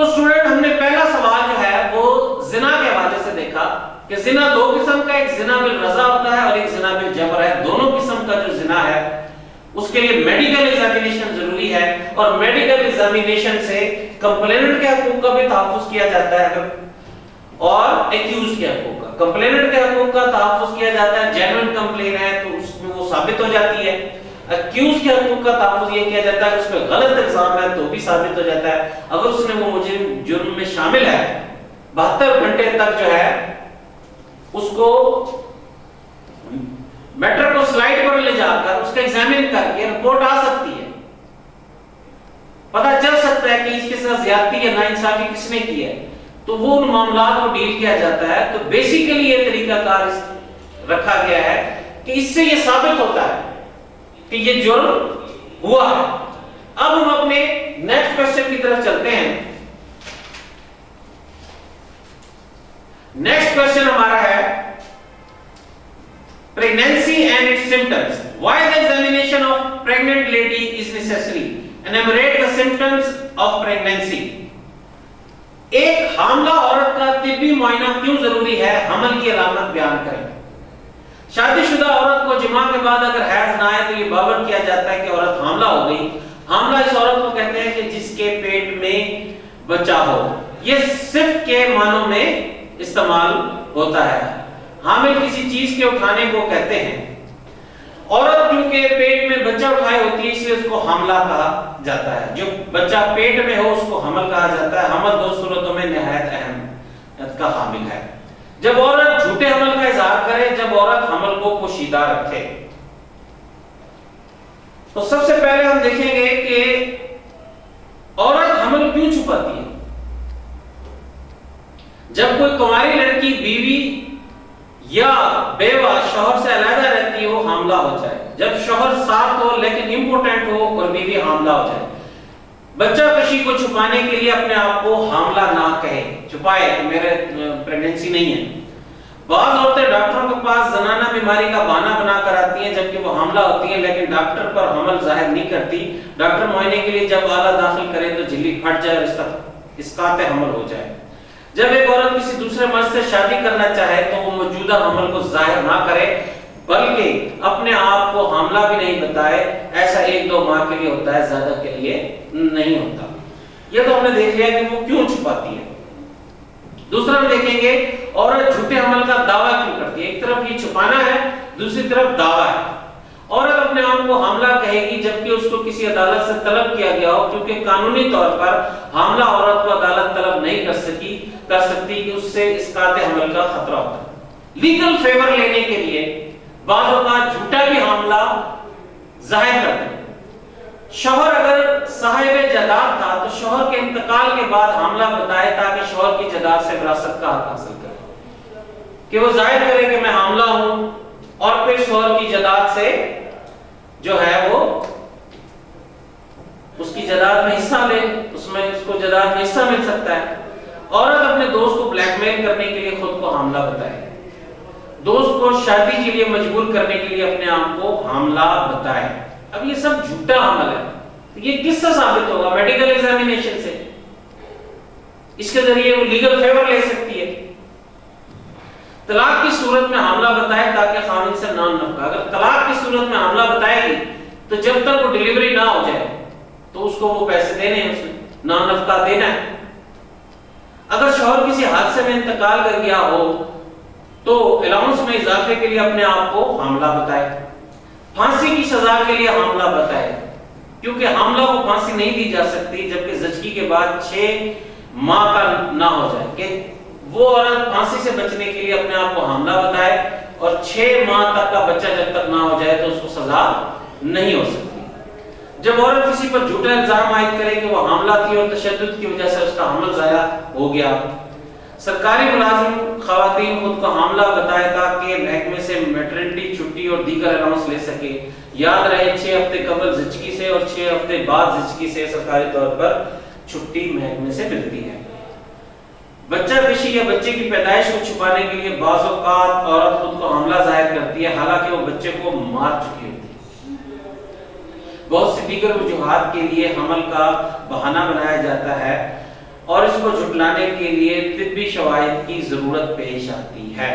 اسٹوڈنٹ ہم نے پہلا سوال جو ہے وہ زنا کے حوالے سے دیکھا کہ زنا 2 قسم کا, ایک زنا بالرضا ہوتا ہے اور ایک زنا بالجبر ہے. دونوں قسم کا جو زنا ہے اس کے لیے میڈیکل ایگزامینیشن ضروری ہے, اور میڈیکل ایگزامینیشن سے کمپلیننٹ کے حقوق کا بھی تحفظ کیا جاتا ہے اور ایکیوز کے حقوق کا. کمپلیننٹ کے حقوق کا تحفظ کیا جاتا ہے, جینوئن کمپلین ہے تو اس میں وہ ثابت ہو جاتی ہے. ایکیوز کے حقوق کا تحفظ یہ کیا جاتا ہے کہ اس میں غلط الزام ہے تو بھی ثابت ہو جاتا ہے. اگر اس نے وہ مجرم جرم میں شامل ہے 72 گھنٹے تک جو ہے اس کو میٹر کو سلائڈ پر لے جا کر اس کا ایگزامن کر کے رپورٹ آ سکتی ہے, پتہ چل سکتا ہے کہ اس کے ساتھ زیادتی یا ناانصافی کس نے کی ہے, تو وہ ان معاملات کو ڈیل کیا جاتا ہے. تو بیسیکلی یہ طریقہ کار رکھا گیا ہے کہ اس سے یہ ثابت ہوتا ہے کہ یہ جرم ہوا ہے۔ اب ہم اپنے نیکسٹ کوسچن کی طرف چلتے ہیں۔ نیکسٹ کوسچن ہمارا ہے pregnancy and its symptoms. Why the examination of pregnant lady is necessary? Enumerate the symptoms of pregnancy. ایک حاملہ عورت کا طبی معائنہ کیوں ضروری ہے؟ حمل کی علامت بیان کریں۔ شادی شدہ عورت کو جماع کے بعد اگر حیض نہ آئے تو یہ باور کیا جاتا ہے کہ عورت حاملہ ہو گئی۔ حاملہ اس عورت کو کہتے ہیں کہ جس کے پیٹ میں بچہ ہو۔ یہ صرف کے معنوں میں استعمال ہوتا ہے۔ حامل کسی چیز کے اٹھانے کو کہتے ہیں۔ عورت کیونکہ پیٹ میں بچہ اٹھائے ہوتی ہے اس لیے اس کو حاملہ کہا جاتا ہے۔ جو بچہ پیٹ میں ہو اس کو حمل کہا جاتا ہے۔ حمل دو صورتوں میں نہایت اہمیت کا حامل ہے۔ جب عورت جھوٹے حمل کا اظہار کرے، جب عورت حمل کو پوشیدہ رکھے۔ تو سب سے پہلے ہم دیکھیں گے کہ عورت حمل کیوں چھپاتی ہے۔ جب کوئی کنواری لڑکی بیوی یا بیوہ شوہر سے علیحدہ رہتی ہے وہ حاملہ ہو جائے، جب شوہر ساتھ ہو لیکن امپورٹنٹ ہو اور بیوی حاملہ ہو جائے، بچہ کشی کو چھپانے کے لیے اپنے آپ کو حاملہ نہ کہے، چھپائے کہ میرے پریگننسی نہیں ہے۔ بعض عورتیں ڈاکٹروں کے پاس زنانہ بیماری کا بہانہ بنا کر آتی ہیں جبکہ وہ حاملہ ہوتی ہیں لیکن ڈاکٹر پر حمل ظاہر نہیں کرتی۔ ڈاکٹر معائنے کے لیے جب آلہ داخل کرے تو جھلی پھٹ جائے اور اسقاط حمل ہو جائے۔ جب ایک عورت کسی دوسرے مرد سے شادی کرنا چاہے تو وہ موجودہ حمل کو ظاہر نہ کرے بلکہ اپنے آپ کو حاملہ بھی نہیں بتائے۔ ایسا 1-2 ماہ کے لیے ہوتا ہے، زیادہ کے لیے نہیں ہوتا۔ یہ تو ہم نے دیکھ لیا کہ وہ کیوں چھپاتی ہے۔ دوسرا ہم دیکھیں گے عورت جھوٹے حمل کا دعویٰ کیوں کرتی ہے۔ ایک طرف یہ چھپانا ہے، دوسری طرف دعویٰ ہے۔ عورت اپنے آپ کو حاملہ کہے گی جبکہ اس کو کسی عدالت سے طلب کیا گیا ہو، کیونکہ قانونی طور پر حاملہ عورت کو عدالت طلب نہیں کر سکتی کہ اس سے اسقاط حمل کا خطرہ ہوتا ہے۔ لیگل فیور لینے کے لیے بعض اوقات جھوٹا بھی حاملہ ظاہر کرتے ہیں۔ شوہر اگر صاحب جائیداد تھا تو شوہر کے انتقال کے بعد حاملہ بتائے تاکہ شوہر کی جائیداد سے وراثت کا حق حاصل کرے، کہ وہ ظاہر کرے کہ میں حاملہ ہوں اور پھر شوہر کی جائیداد سے جو ہے وہ اس کی جائیداد میں حصہ لے، اس کو جائیداد میں حصہ مل سکتا ہے۔ عورت اپنے دوست کو بلیک میل کرنے کے لیے خود کو حاملہ بتائے، دوست کو شادی کے لیے مجبور کرنے کے لیے اپنے آپ کو حاملہ بتائے۔ اب یہ سب جھوٹا حمل ہے، یہ کس سے ثابت ہوگا؟ میڈیکل ایگزامینیشن سے۔ اس کے ذریعے وہ لیگل فیور لے سکتی ہے۔ طلاق کی صورت میں حاملہ بتائے تاکہ خاوند سے نان نفقہ۔ اگر طلاق کی صورت میں حاملہ بتائے گی تو جب تک وہ ڈیلیوری نہ ہو جائے تو اس کو وہ پیسے دینے ہیں، اس میں نان نفقہ دینا ہے۔ اگر شوہر کسی حادثے میں انتقال کر گیا ہو تو الاؤنس میں اضافے کے لیے اپنے آپ کو حاملہ بتائے۔ پھانسی کی سزا کے لیے حاملہ بتائے، کیونکہ حاملہ کو پھانسی نہیں دی جا سکتی جبکہ زچگی کے بعد 6 ماہ کا نہ ہو جائے، کہ وہ عورت پھانسی سے بچنے کے لیے اپنے آپ کو حاملہ بتائے اور 6 ماہ تک کا بچہ جب تک نہ ہو جائے تو اس کو سزا نہیں ہو سکتی۔ جب عورت کسی پر جھوٹا الزام عائد کرے کہ وہ حاملہ تھی اور تشدد کی وجہ سے اس کا حمل ضائع ہو گیا۔ سرکاری ملازم خواتین خود کو حاملہ بتائے تاکہ محکمے سے میٹرنٹی چھٹی اور دیگر الاؤنس لے سکے۔ یاد رہے 6 ہفتے قبل زچگی سے اور 6 ہفتے بعد زچگی سے سرکاری طور پر چھٹی محکمے سے ملتی ہے۔ بچہ کشی یا بچے کی پیدائش کو چھپانے کے لیے بعض اوقات عورت خود کو حاملہ ظاہر کرتی ہے حالانکہ وہ بچے کو مار چکی ہوتی ہے۔ بہت سی دیگر وجوہات کے لیے حمل کا بہانہ بنایا جاتا ہے اور اس کو جھٹلانے کے لیے طبی شواہد کی ضرورت پیش آتی ہے۔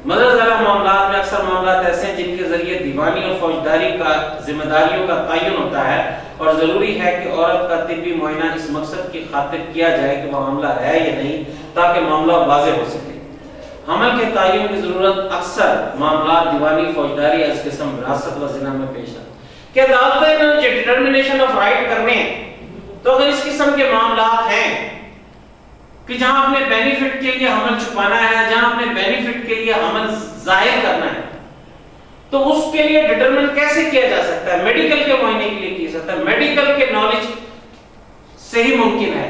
مدر ذرا معاملات میں اکثر معاملات ایسے ہیں جن کے ذریعے دیوانی اور فوجداری کا ذمہ داریوں کا تعین ہوتا ہے اور ضروری ہے کہ عورت کا طبی معائنہ اس مقصد کی خاطر کیا جائے کہ وہ حاملہ ہے یا نہیں تاکہ معاملہ واضح ہو سکے۔ حمل کے تعین کی ضرورت اکثر معاملات دیوانی فوجداری از قسم وراثت و زنا میں پیش آتی ہے۔ کہ عدالتیں نے ڈٹرمنیشن آف رائٹ کرنے ہیں تو اگر اس قسم کے معاملات ہیں کہ جہاں اپنے بینیفٹ کے لیے حمل چھپانا ہے، جہاں اپنے بینیفٹ کے لیے حمل ظاہر کرنا ہے، تو اس کے لیے ڈٹرمن کیسے کیا جا سکتا ہے؟ میڈیکل کے معائنے کے لیے کیا جا سکتا ہے۔ میڈیکل کے نالج سے ہی ممکن ہے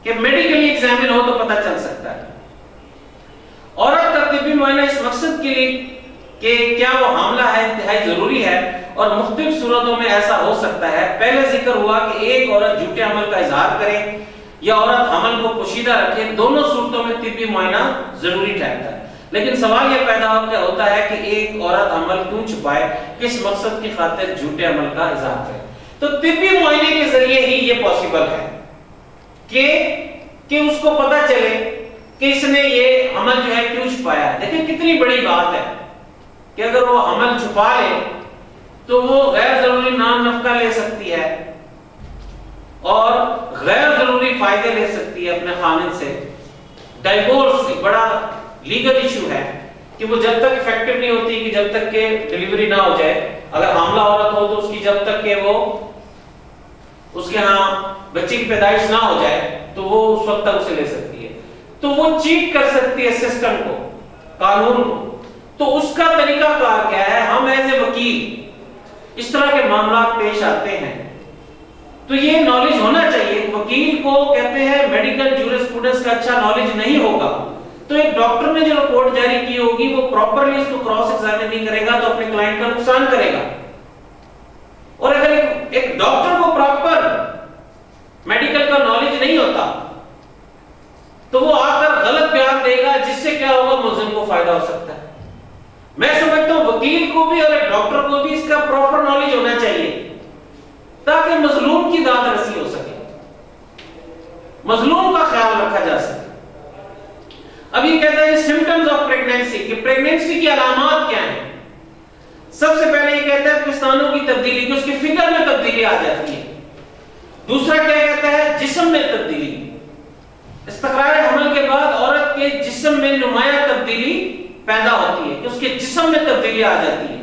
کہ میڈیکلی ایگزامن ہو تو پتہ چل سکتا ہے۔ عورت کا طبی معائنہ اس مقصد کے لیے کہ کیا وہ حاملہ ہے انتہائی ضروری ہے، اور مختلف صورتوں میں ایسا ہو سکتا ہے۔ پہلے ذکر ہوا کہ ایک عورت جھوٹے حمل کا اظہار کرے یا عورت حمل کو پوشیدہ رکھے، دونوں صورتوں میں طبی معائنہ ضروری ٹھہرتا ہے۔ لیکن سوال یہ پیدا ہوتا ہے کہ ایک عورت حمل کیوں چھپائے، کس مقصد کی خاطر جھوٹے حمل کا اظہار کرے؟ تو طبی معائنے کے ذریعے ہی یہ پاسبل ہے کہ اس کو پتہ چلے کہ اس نے یہ حمل جو ہے کیوں چھپایا ہے۔ دیکھیں کتنی بڑی بات ہے کہ اگر وہ حمل چھپا لے تو وہ غیر ضروری نام نفقہ لے سکتی ہے اور غیر ضروری فائدے لے سکتی ہے اپنے خاوند سے۔ ڈائیورس ایک بڑا لیگل ایشو ہے کہ وہ جب تک افیکٹو نہیں ہوتی کہ جب تک کہ ڈیلیوری نہ ہو جائے، اگر حاملہ عورت ہو تو اس کی جب تک کہ وہ اس کے ہاں بچے کی پیدائش نہ ہو جائے تو وہ اس وقت تک اسے لے سکتی ہے۔ تو وہ چیٹ کر سکتی ہے سسٹم کو، قانون کو۔ تو اس کا طریقہ کار کیا ہے؟ ہم ایز اے وکیل اس طرح کے معاملات پیش آتے ہیں تو یہ نالج ہونا چاہیے۔ وکیل کو کہتے ہیں میڈیکل جورسپروڈنس کا اچھا نالج نہیں ہوگا تو ایک ڈاکٹر نے جو رپورٹ جاری کی ہوگی وہ پراپرلی اس کو کراس ایگزامن نہیں کرے گا تو اپنے کلائنٹ کا نقصان کرے گا۔ اور اگر ایک ڈاکٹر کو پراپر میڈیکل کا نالج نہیں ہوتا تو وہ آ کر غلط بیان دے گا، جس سے کیا ہوگا؟ ملزم کو فائدہ ہو سکتا ہے۔ میں سمجھتا ہوں وکیل کو بھی اور ایک ڈاکٹر کو بھی اس کا پراپر نالج ہونا چاہیے تاکہ مظلوم کی داد رسی ہو سکے، مظلوم کا خیال رکھا جا سکے۔ اب یہ کہتا ہے سمپٹمز آف پریگنینسی، کہ پریگنینسی کی علامات کیا ہیں۔ سب سے پہلے یہ کہتا ہے پستانوں کی تبدیلی، کہ اس کی فگر میں تبدیلی آ جاتی ہے۔ دوسرا کیا کہتا ہے؟ جسم میں تبدیلی۔ استقرار حمل کے بعد عورت کے جسم میں نمایاں تبدیلی پیدا ہوتی ہے، کہ اس کے جسم میں تبدیلی آ جاتی ہے،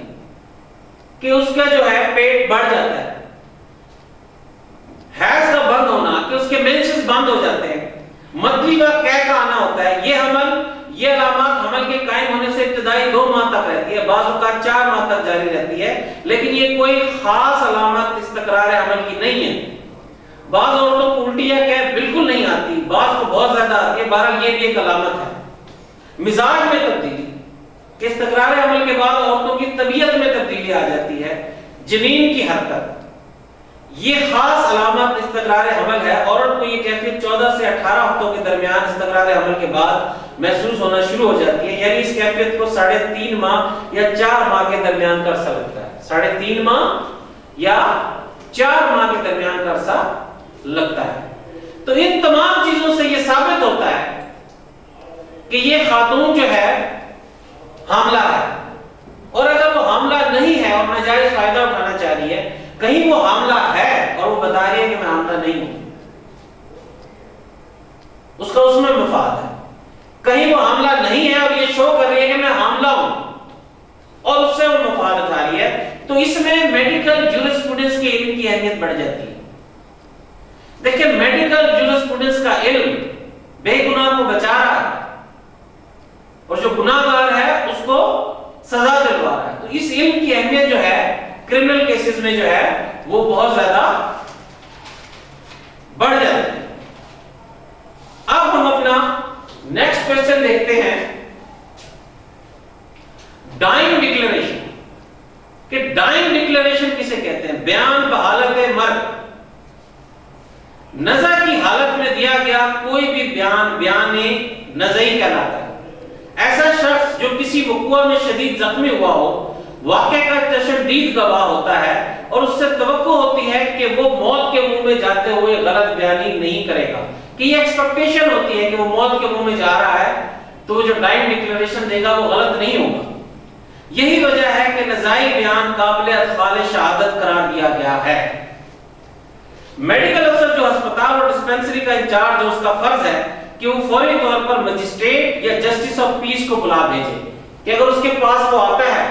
کہ اس کا جو ہے پیٹ بڑھ جاتا ہے، حیض کا بند ہونا، کہ اس کے مینسز بند ہو جاتے ہیں، متلی کا کہہ کا آنا ہوتا ہے۔ یہ علامات حمل کے قائم ہونے سے ابتدائی 2 ماہ تک رہتی ہے، بعض اوقات 4 ماہ تک جاری رہتی ہے، لیکن یہ کوئی خاص علامت استقرار حمل کی نہیں ہے۔ بعض عورتوں کو الٹی یا قے بالکل نہیں آتی، بعض کو بہت زیادہ آتی ہے، بہرحال یہ بھی ایک علامت ہے۔ مزاج میں تبدیلی، کہ استقرار حمل کے بعد عورتوں کی طبیعت میں تبدیلی آ جاتی ہے۔ جنین کی حرکت، یہ خاص علامت استقرار حمل ہے۔ عورت کو یہ کیفیت 14 سے 18 ہفتوں کے درمیان استقرار حمل کے بعد محسوس ہونا شروع ہو جاتی ہے، یعنی اس کیفیت کو 3.5 ماہ یا 4 ماہ کے درمیان کا عرصہ لگتا ہے۔ 3.5 ماہ یا 4 ماہ کے درمیان کا عرصہ لگتا ہے۔ تو ان تمام چیزوں سے یہ ثابت ہوتا ہے کہ یہ خاتون جو ہے حاملہ ہے، اور اگر وہ حاملہ نہیں ہے اور ناجائز فائدہ اٹھانا چاہ رہی ہے، کہیں وہ حاملہ ہے اور وہ بتا رہی ہے کہ میں حاملہ نہیں ہوں، اس کا اس میں مفاد ہے۔ کہیں وہ حاملہ نہیں ہے اور یہ شو کر رہی ہے کہ میں حاملہ ہوں اور اس سے وہ مفاد اٹھا رہی ہے، تو اس میں میڈیکل جورسپروڈنس کے علم کی اہمیت بڑھ جاتی ہے۔ دیکھیں میڈیکل جورسپروڈنس کا علم بے گناہ کو بچا رہا ہے اور جو گناہ گار ہے اس کو سزا دلوا رہا ہے، تو اس علم کی اہمیت جو ہے کرمنل کیسز میں جو ہے وہ بہت زیادہ بڑھ جاتی ہے۔ اب ہم اپنا نیکسٹ کوسچن دیکھتے ہیں، ڈائنگ ڈکلیریشن، کہ ڈائنگ ڈکلیریشن کسے کہتے ہیں؟ بیان بحالت مرگ۔ نزع کی حالت میں دیا گیا کوئی بھی بیان نزعی کہلاتا ہے۔ ایسا شخص جو کسی وقوع میں شدید زخمی ہوا ہو، واقعے کا تشدید گواہ ہوتا ہے اور اس سے توقع ہوتی ہے کہ وہ موت کے منہ میں جاتے ہوئے غلط بیانی نہیں کرے گا، کہ یہ ایکسپیکٹیشن ہوتی ہے کہ وہ موت کے منہ میں جا رہا ہے تو وہ جو ڈائنگ ڈکلیریشن دے گا وہ غلط نہیں ہوگا۔ یہی وجہ ہے کہ نزائی بیان قابل ادخال شہادت قرار دیا گیا ہے۔ میڈیکل افسر جو ہسپتال اور ڈسپنسری کا انچارج اس کا فرض ہے کہ وہ فوری طور پر مجسٹریٹ یا جسٹس آف پیس کو بلا بھیجے، کہ اگر اس کے پاس وہ آتا ہے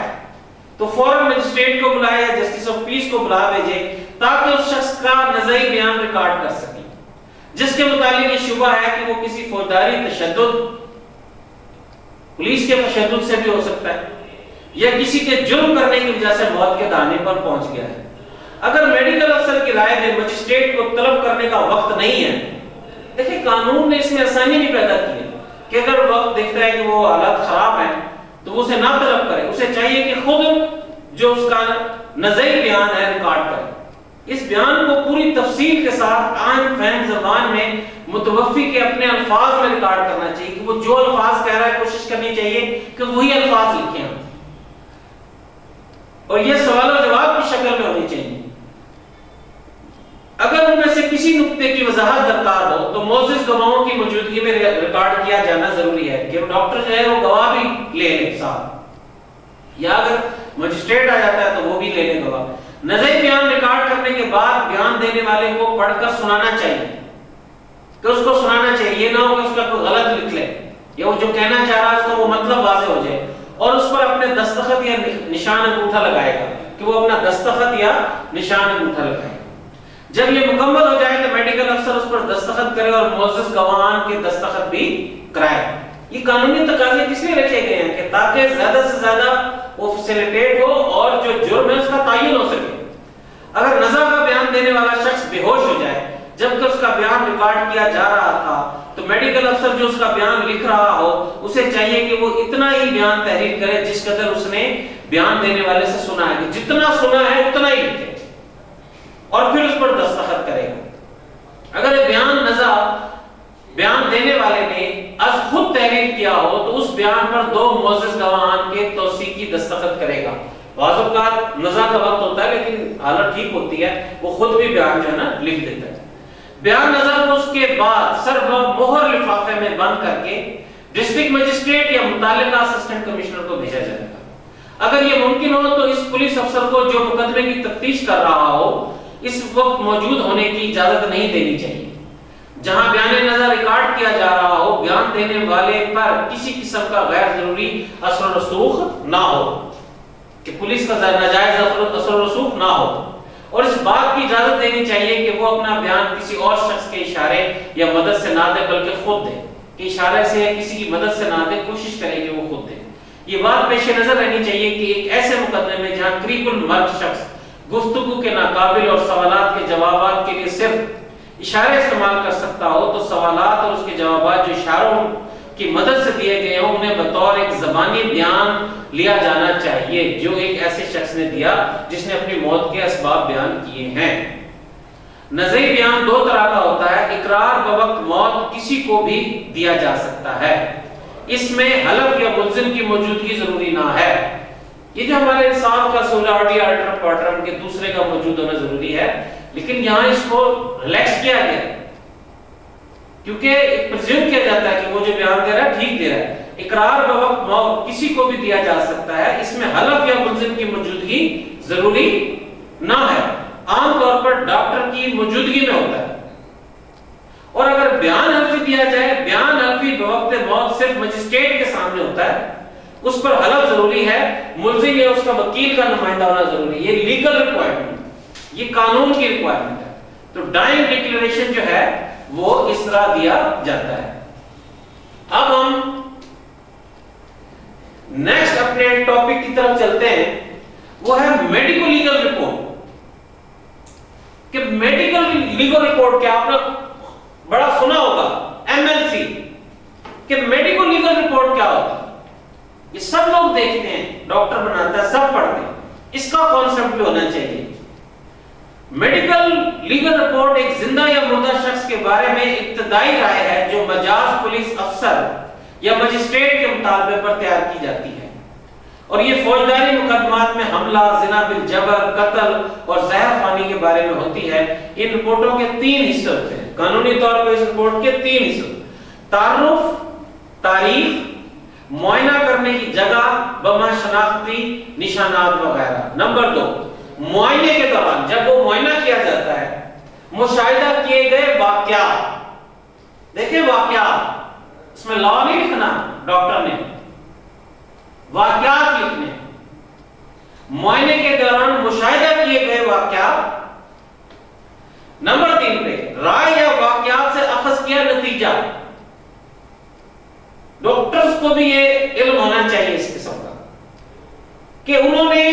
تو فوراً مجسٹریٹ کو بلائے یا جسٹس آف پیس کو بلا بھیجے تاکہ اس شخص کا نزعی بیان ریکارڈ کر سکے، جس کے متعلق یہ شبہ ہے کہ وہ کسی فوجداری تشدد، پولیس کے تشدد سے بھی ہو سکتا ہے یا کسی کے جرم کرنے کی وجہ سے موت کے دہانے پر پہنچ گیا ہے۔ اگر میڈیکل افسر کی رائے میں مجسٹریٹ کو طلب کرنے کا وقت نہیں ہے، دیکھیں قانون نے اس میں آسانی بھی پیدا کی ہے کہ اگر وقت دیکھتا ہے کہ وہ حالات خراب ہیں تو گفتگو سے نہ طلب کرے، اسے چاہیے کہ خود جو اس کا نظری بیان ہے ریکارڈ کرے، اس بیان کو پوری تفصیل کے ساتھ عام فہم زبان میں متوفی کے اپنے الفاظ میں ریکارڈ کرنا چاہیے کہ وہ جو الفاظ کہہ رہا ہے کوشش کرنی چاہیے کہ وہی الفاظ لکھے ہیں، اور یہ سوال و جواب کی شکل میں ہونی چاہیے۔ اگر ان میں سے کسی نقطے کی وضاحت درکار ہو تو معزز گواہوں کی موجودگی میں ریکارڈ کیا جانا ضروری ہے کہ ڈاکٹر جو ہے وہ گواہ بھی لے لے ساتھ، یا اگر مجسٹریٹ آ جاتا ہے تو وہ بھی لے لے گواہ۔ نظری بیان ریکارڈ کرنے کے بعد بیان دینے والے کو پڑھ کر سنانا چاہیے، کہ اس کو سنانا چاہیے، یہ نہ ہو کہ اس کا کوئی غلط لکھ لے یا وہ جو کہنا چاہ رہا ہے اس کا وہ مطلب واضح ہو جائے، اور اس پر اپنے دستخط یا نشان انگوٹھا لگائے گا کہ وہ اپنا دستخط یا نشان انگوٹھا لگائے گا۔ جب یہ مکمل ہو جائے تو میڈیکل افسر اس پر دستخط کرے اور معزز گواہان کے دستخط بھی کرائے۔ یہ قانونی تقاضے کس لیے رکھے گئے ہیں کہ تاکہ زیادہ سے زیادہ وہ فیسیلیٹیٹ ہو اور جو جرم ہے اس کا تعین ہو سکے۔ اگر نزا کا بیان دینے والا شخص بے ہوش ہو جائے جبکہ اس کا بیان ریکارڈ کیا جا رہا تھا تو میڈیکل افسر جو اس کا بیان لکھ رہا ہو اسے چاہیے کہ وہ اتنا ہی بیان تحریر کرے جس قدر اس نے بیان دینے والے سے سنا ہے، جتنا سنا ہے اتنا ہی لکھے اور پھر اس پر دستخط کرے گا۔ اگر بیان نزا بیان دینے والے نے از خود تحریر کیا ہو تو اس بیان پر دو معزز گواہان کے توثیقی دستخط کرے گا۔ بعض اوقات نزا کا وقت ہوتا ہے لیکن حالت ٹھیک ہوتی ہے، وہ خود بھی بیان جو ہے نا لکھ دیتا ہے۔ بیان نزا کو اس کے بعد سر مہر لفافے میں بند کر کے ڈسٹرکٹ مجسٹریٹ یا متعلقہ اسسٹنٹ کمشنر کو بھیجا جائے گا۔ اگر یہ ممکن ہو تو اس پولیس افسر کو جو مقدمے کی تفتیش کر رہا ہو اس وقت موجود ہونے کی اجازت نہیں دینی چاہیے۔ جہاں بیان نظر ریکارڈ کیا جا رہا ہو بیان دینے والے پر کسی قسم کا غیر ضروری اثر و رسوخ نہ ہو، کہ پولیس کا ناجائز اثر و رسوخ نہ ہو، اور اس بات کی اجازت دینی چاہیے کہ وہ اپنا بیان کسی اور شخص کے اشارے یا مدد سے نہ دے بلکہ خود دے، کہ اشارے سے کسی کی مدد سے نہ دے، کوشش کرے کہ وہ خود دے۔ یہ بات پیش نظر رہنی چاہیے کہ ایک ایسے مقدمے میں جہاں قریب المرء شخص گفتگو کے ناقابل اور سوالات کے جوابات کے لیے صرف اشارے استعمال کر سکتا ہو تو سوالات اور اس کے جوابات جو اشاروں کی مدد سے دیے گئے ہوں انہیں بطور ایک زبانی بیان لیا جانا چاہیے جو ایک ایسے شخص نے دیا جس نے اپنی موت کے اسباب بیان کیے ہیں۔ نظری بیان دو طرح کا ہوتا ہے۔ اقرار بوقت موت کسی کو بھی دیا جا سکتا ہے، اس میں حلف یا ملزم کی موجودگی ضروری نہ ہے۔ یہ جو ہمارے انصاف کا سولارٹی آرڈر پارٹرن کے دوسرے کا موجود ہونا ضروری ہے، لیکن یہاں اس کو ریلیکس کیا گیا کیونکہ پرزیوم کیا جاتا ہے کہ وہ جو بیان دے رہا ہے ٹھیک دے رہا ہے۔ اقرار بوقت موت کسی کو بھی دیا جا سکتا ہے، اس میں حلف یا ملزم کی موجودگی ضروری نہ ہے، عام طور پر ڈاکٹر کی موجودگی میں ہوتا ہے۔ اور اگر بیان حلفی دیا جائے، بیان حلفی بوقت موت صرف مجسٹریٹ کے سامنے ہوتا ہے، اس پر حلف ضروری ہے، ملزم یا اس کا وکیل کا نمائندہ ہونا ضروری ہے۔ یہ لیگل ریکوائرمنٹ، یہ قانون کی ریکوائرمنٹ ہے۔ تو ڈائنگ ڈکلیریشن جو ہے وہ اس طرح دیا جاتا ہے۔ اب ہم نیکسٹ اپنے ٹاپک کی طرف چلتے ہیں، وہ ہے میڈیکو لیگل رپورٹ۔ کہ میڈیکل لیگل رپورٹ کیا آپ نے بڑا سنا ہوگا، MLC، کہ میڈیکو لیگل رپورٹ کیا ہوتا ہے؟ یہ سب لوگ دیکھتے ہیں، ڈاکٹر بناتا ہے، سب پڑھتے ہیں، اس کا کانسیپٹ بھی ہونا چاہیے۔ میڈیکل لیگل رپورٹ ایک زندہ یا مردہ شخص کے بارے میں ابتدائی رائے ہے جو مجاز پولیس افسر یا مجسٹریٹ کے مطالبے پر تیار کی جاتی ہے، اور یہ فوجداری مقدمات میں حملہ، زنا بالجبر، قتل اور زہر خوانی کے بارے میں ہوتی ہے۔ ان رپورٹوں کے 3 حصے ہوتے ہیں، قانونی طور پر اس رپورٹ کے 3 حصے: تعارف، تاریخ، معائنہ کرنے کی جگہ بما شناختی نشانات وغیرہ۔ نمبر 2، معائنے کے دوران جب وہ معائنہ کیا جاتا ہے، مشاہدہ کیے گئے واقعات۔ دیکھیں واقعات، اس میں لا نہیں لکھنا ڈاکٹر نے، واقعات لکھنے۔ معائنے کے دوران مشاہدہ کیے گئے واقعات۔ نمبر 3 پہ رائے یا واقعات سے اخذ کیا نتیجہ۔ ڈاکٹرز کو بھی یہ علم ہونا چاہیے اس قسم کا کہ انہوں نے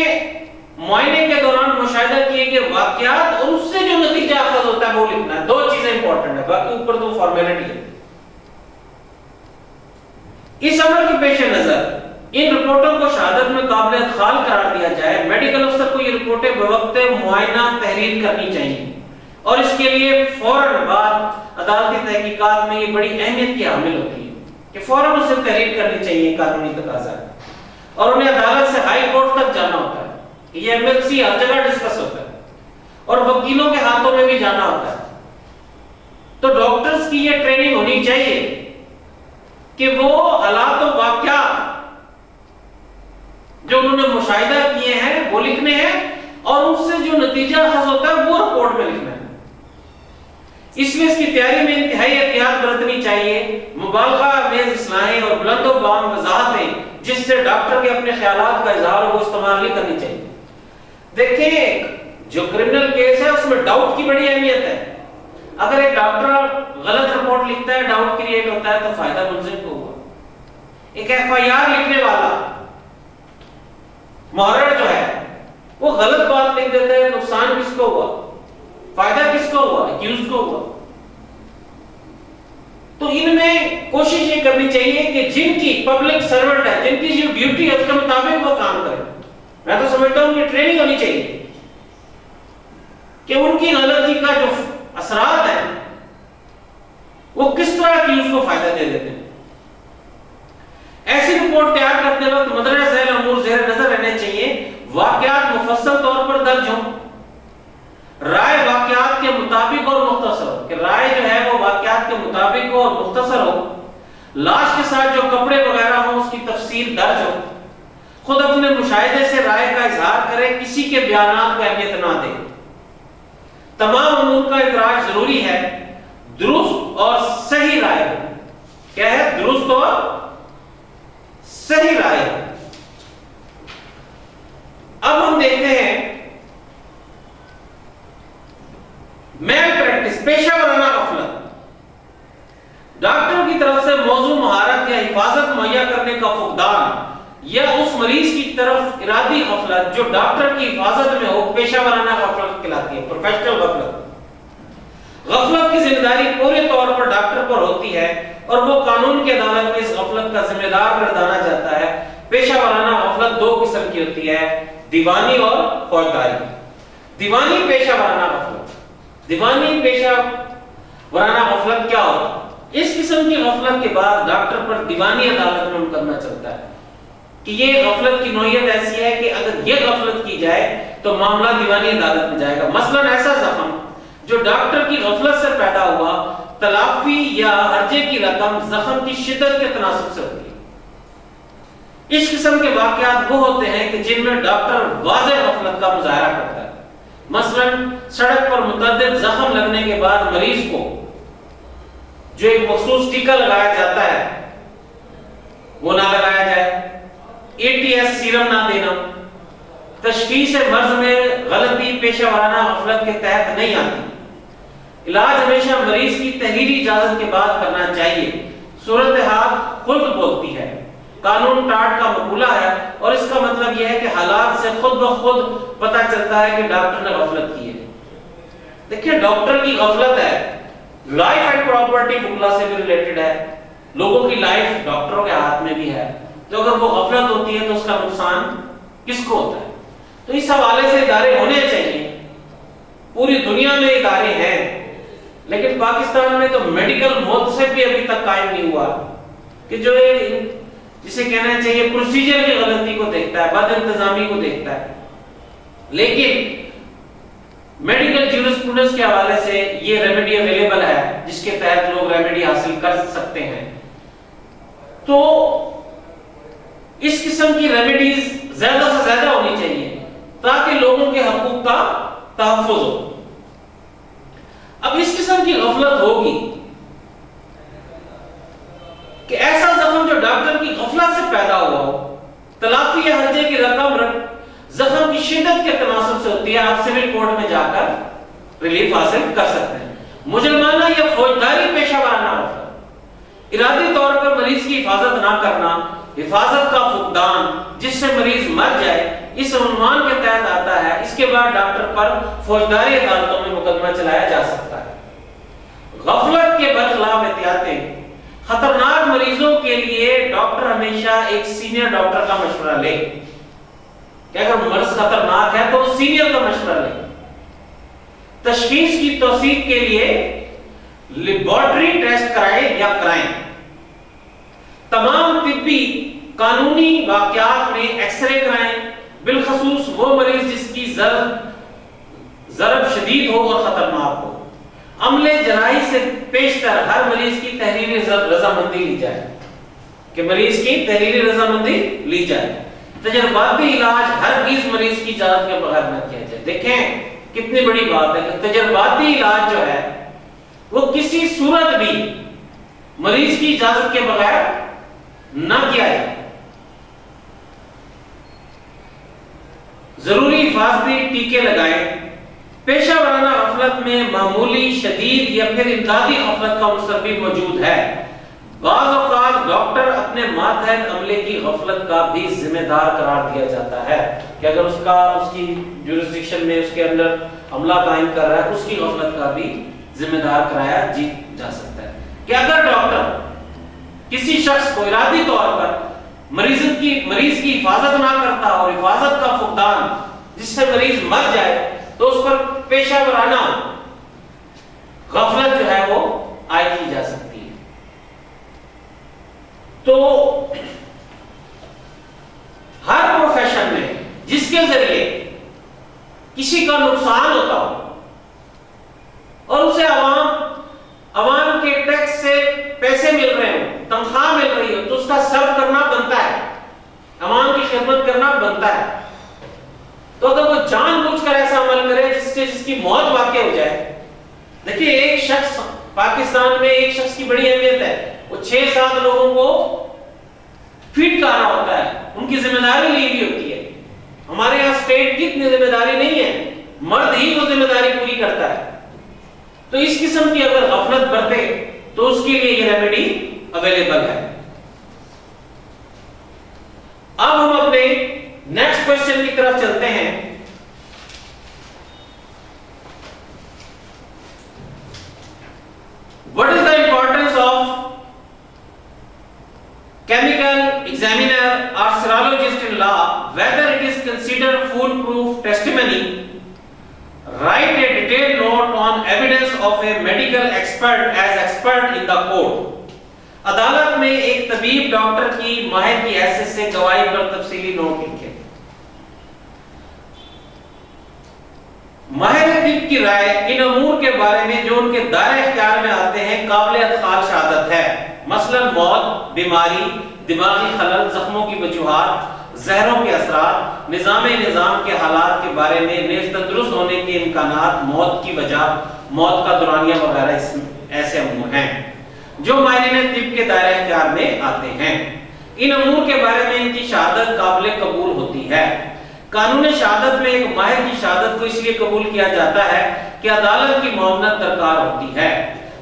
معائنے کے دوران مشاہدہ کیے گئے واقعات اور اس سے جو نتیجہ اخذ ہوتا ہے وہ لکھنا ہے۔ 2 چیزیں امپورٹنٹ ہیں، باقی اوپر تو فارمیلٹی ہے۔ اس عمل کے پیش نظر ان رپورٹوں کو شہادت میں قابل ادخال قرار دیا جائے. میڈیکل افسر کو یہ رپورٹیں بوقت معائنہ تحریر کرنی چاہیے اور اس کے لیے فوراً بعد عدالتی تحقیقات میں یہ بڑی اہمیت کی حامل ہوتی ہے کہ فوراً اسے تحریر کرنی چاہیے. قانونی تقاضا ہے اور انہیں عدالت سے ہائی کورٹ تک جانا ہوتا ہے. یہ ایم ایل سی ہر جگہ ڈسکس ہوتا ہے اور وکیلوں کے ہاتھوں میں بھی جانا ہوتا ہے. تو ڈاکٹرز کی یہ ٹریننگ ہونی چاہیے کہ وہ حالات و واقعات جو انہوں نے مشاہدہ کیے ہیں وہ لکھنے ہیں اور اس سے جو نتیجہ اخذ ہوتا ہے وہ رپورٹ میں لکھنا ہے. اس لیے اس کی تیاری میں انتہائی احتیاط برتنی چاہیے. مبالغہ آمیز اصلاحیں اور بلند و بام وضاحتیں جس سے ڈاکٹر کے اپنے خیالات کا اظہار ہو وہ استعمال نہیں کرنی چاہیے. دیکھیں جو کرمنل کیس ہے اس میں ڈاؤٹ کی بڑی اہمیت ہے. اگر ایک ڈاکٹر غلط رپورٹ لکھتا ہے ڈاؤٹ کریٹ ہوتا ہے تو فائدہ ملزم کو ہوا. ایک ایف آئی آر لکھنے والا محرر جو ہے وہ غلط بات لکھ دیتا ہے نقصان کس کو ہوا فائدہ کس کو ہوا ایکیوز کو ہوا. تو ان میں کوشش یہ کرنی چاہیے کہ جن کی پبلک سرونٹ ہے جن کی جو ڈیوٹی ہے اس کے مطابق وہ کام کرے. میں تو سمجھتا ہوں کہ ٹریننگ ہونی چاہیے کہ ان کی غلطی کا جو اثرات ہیں وہ کس طرح ایکیوز کو فائدہ دے دیتے ہیں. ایسی رپورٹ تیار کرتے وقت مدرجہ ذیل امور زیر نظر رہنے چاہیے. واقعات مفصل طور پر درج ہوں. رائے واقعات کے مطابق اور مختصر ہو کہ رائے جو ہے وہ واقعات کے مطابق ہو اور مختصر ہو. لاش کے ساتھ جو کپڑے وغیرہ ہوں اس کی تفصیل درج ہو. خود اپنے مشاہدے سے رائے کا اظہار کرے کسی کے بیانات کو اہمیت نہ دے. تمام امور کا ادراج ضروری ہے. درست اور صحیح رائے ہو. کیا ہے درست اور صحیح رائے ہو. اب ہم دیکھتے ہیں میل پریکٹس پیشہ ورانہ غفلت. ڈاکٹر کی طرف سے موضوع مہارت یا حفاظت مہیا کرنے کا فقدان یا اس مریض کی طرف ارادی غفلت جو ڈاکٹر کی حفاظت میں ہو پیشہ ورانہ غفلت کہلاتی ہے. پروفیشنل غفلت. غفلت کی ذمہ داری پورے طور پر ڈاکٹر پر ہوتی ہے اور وہ قانون کی عدالت میں اس غفلت کا ذمہ دار گردانا جاتا ہے. پیشہ ورانہ غفلت دو قسم کی ہوتی ہے دیوانی اور فوجداری. دیوانی پیشہ ورانہ غفلت. دیوانی پیشہ ورانہ غفلت کیا ہوتا ہے؟ اس قسم کی غفلت کے بعد ڈاکٹر پر دیوانی عدالت میں مقدمہ چلتا ہے کہ یہ غفلت کی نوعیت ایسی ہے کہ اگر یہ غفلت کی جائے تو معاملہ دیوانی عدالت میں جائے گا. مثلا ایسا زخم جو ڈاکٹر کی غفلت سے پیدا ہوا تلافی یا ہرجے کی رقم زخم کی شدت کے تناسب سے ہوتی ہے. اس قسم کے واقعات وہ ہوتے ہیں کہ جن میں ڈاکٹر واضح غفلت کا مظاہرہ کرتا ہے. مثلا سڑک پر متعدد زخم لگنے کے بعد مریض کو جو ایک مخصوص ٹیکا لگایا جاتا ہے وہ نہ لگایا جائے. اے ٹی ایس سیرم نہ دینا. تشخیص مرض میں غلطی پیشہ ورانہ غفلت کے تحت نہیں آتی. علاج ہمیشہ مریض کی تحریری اجازت کے بعد کرنا چاہیے. صورتحال خود بولتی ہے. قانون ٹاٹ کا مقولہ ہے اور اس کا مطلب یہ ہے کہ حالات سے خود بخود پتہ چلتا ہے کہ ڈاکٹر نے غفلت کی ہے. دیکھیں ڈاکٹر کی غفلت ہے لائف اینڈ پراپرٹی بکلا سے بھی ریلیٹڈ ہے. لوگوں کی لائف ڈاکٹروں کے ہاتھ میں بھی ہے. تو اگر وہ غفلت ہوتی ہے تو اس کا نقصان کس کو ہوتا ہے؟ تو اس حوالے سے ادارے ہونے چاہیے. پوری دنیا میں ادارے ہیں لیکن پاکستان میں تو میڈیکل محتسب بھی ابھی تک قائم نہیں ہوا کہ جو جسے کہنا چاہیے پروسیجر کی غلطی کو دیکھتا ہے بد انتظامی کو دیکھتا ہے. لیکن میڈیکل جیورسپروڈنس کے حوالے سے یہ ریمیڈی اویلیبل ہے جس کے تحت لوگ ریمیڈی حاصل کر سکتے ہیں. تو اس قسم کی ریمیڈیز زیادہ سے زیادہ ہونی چاہیے تاکہ لوگوں کے حقوق کا تحفظ ہو. اب اس قسم کی غفلت ہوگی کہ ایسا زخم جو ڈاکٹر کی غفلت سے پیدا ہوا ہو تلافی یا ہرجے کی رقم زخم کی شدت کے تناسب سے ہوتی ہے. آپ سول کورٹ میں جا کر ریلیف حاصل کر سکتے ہیں. مجرمانہ یا فوجداری پیشہ ورانہ غفلت ارادی طور پر مریض کی حفاظت نہ کرنا حفاظت کا فقدان جس سے مریض مر جائے اس عنوان کے تحت آتا ہے. اس کے بعد ڈاکٹر پر فوجداری عدالتوں میں مقدمہ چلایا جا سکتا ہے. غفلت کے برخلاف احتیاطیں خطرناک مریضوں کے کے لیے ڈاکٹر ہمیشہ ایک سینئر ڈاکٹر کا مشورہ لے کہ اگر مرض خطرناک ہے تو سینئر کا مشورہ لے. تشخیص کی توثیق کے لیے لیبارٹری ٹیسٹ کرائیں یا کرائیں. تمام طبی قانونی واقعات میں ایکس رے کرائیں، بالخصوص وہ مریض جس کی ضرب شدید ہو اور خطرناک ہو. عملے جراحی سے پیشتر ہر مریض کی تحریری رضامندی لی جائے، کہ مریض کی تحریری رضامندی لی جائے. تجرباتی علاج ہرگز مریض کی اجازت کے بغیر نہ کیا جائے. دیکھیں کتنی بڑی بات ہے کہ تجرباتی علاج جو ہے وہ کسی صورت بھی مریض کی اجازت کے بغیر نہ کیا جائے. ضروری حفاظتی ٹیکے لگائیں. پیشہ ورانہ غفلت میں معمولی، شدید یا پھر امدادی غفلت کا عنصر بھی موجود ہے. بعض اوقات ڈاکٹر اپنے ماتحت عملے کی غفلت کا بھی ذمہ دار قرار دیا جاتا ہے کہ اگر اس کی جورسڈکشن میں اس کے اندر عملہ قائم کر رہا ہے اس کی غفلت کا بھی ذمہ دار کرایا جا سکتا ہے. کہ اگر ڈاکٹر کسی شخص کو ارادی طور پر مریض کی حفاظت نہ کرتا اور حفاظت کا فقدان جس سے مریض مر جائے تو اس پر پیشہ ورانہ غفلت جو ہے وہ عائد کی جا سکتی ہے. تو ہر پروفیشن میں جس کے ذریعے کسی کا نقصان ہوتا ہو اور اسے عوام کے ٹیکس سے پیسے مل رہے ہوں، تنخواہ مل رہی ہو، تو اس کا سرو کرنا بنتا ہے، عوام کی خدمت کرنا بنتا ہے. تو اگر وہ جان بوجھ کر ایسا عمل کرے جس کی موت واقع ہو جائے. دیکھیے ایک شخص پاکستان میں ایک شخص کی بڑی اہمیت ہے، وہ 6-7 لوگوں کو فیڈ کر رہا ہوتا ہے، ان کی ذمہ داری لی ہوئی ہوتی ہے. ہمارے یہاں اسٹیٹ کی اتنی ذمہ داری نہیں ہے، مرد ہی وہ ذمہ داری پوری کرتا ہے. تو اس قسم کی اگر غفلت برتے تو اس کے لیے یہ ریمیڈی اویلیبل ہے. اب ہم اپنے نیکسٹ کوشچن کی طرف چلتے ہیں. What is the importance of chemical examiner or serologist in law? Whether it is considered foolproof testimony? Write a detailed note on evidence of a medical expert as expert in the court. عدالت میں ایک طبیب doctor کی ماہر کی حیثیت سے گواہی پر تفصیلی نوٹ لکھیں. ماہر طب کی رائے ان امور کے بارے میں جو ان کے دائرہ اختیار میں آتے ہیں قابل ادخال شہادت ہے. مثلا موت، بیماری، دماغی خلل، زخموں کی وجوہات، زہروں کے اثرات، نظام کے حالات کے بارے میں، نیز تندرست ہونے کے امکانات، موت کی وجہ، موت کا دورانیہ وغیرہ ایسے امور ہیں جو ماہرین طب کے دائرہ اختیار میں آتے ہیں. ان امور کے بارے میں ان کی شہادت قابل قبول ہوتی ہے. قانون شہادت میں ایک ماہر کی شہادت کو اس لیے قبول کیا جاتا ہے کہ عدالت کی معاونت درکار ہوتی ہے.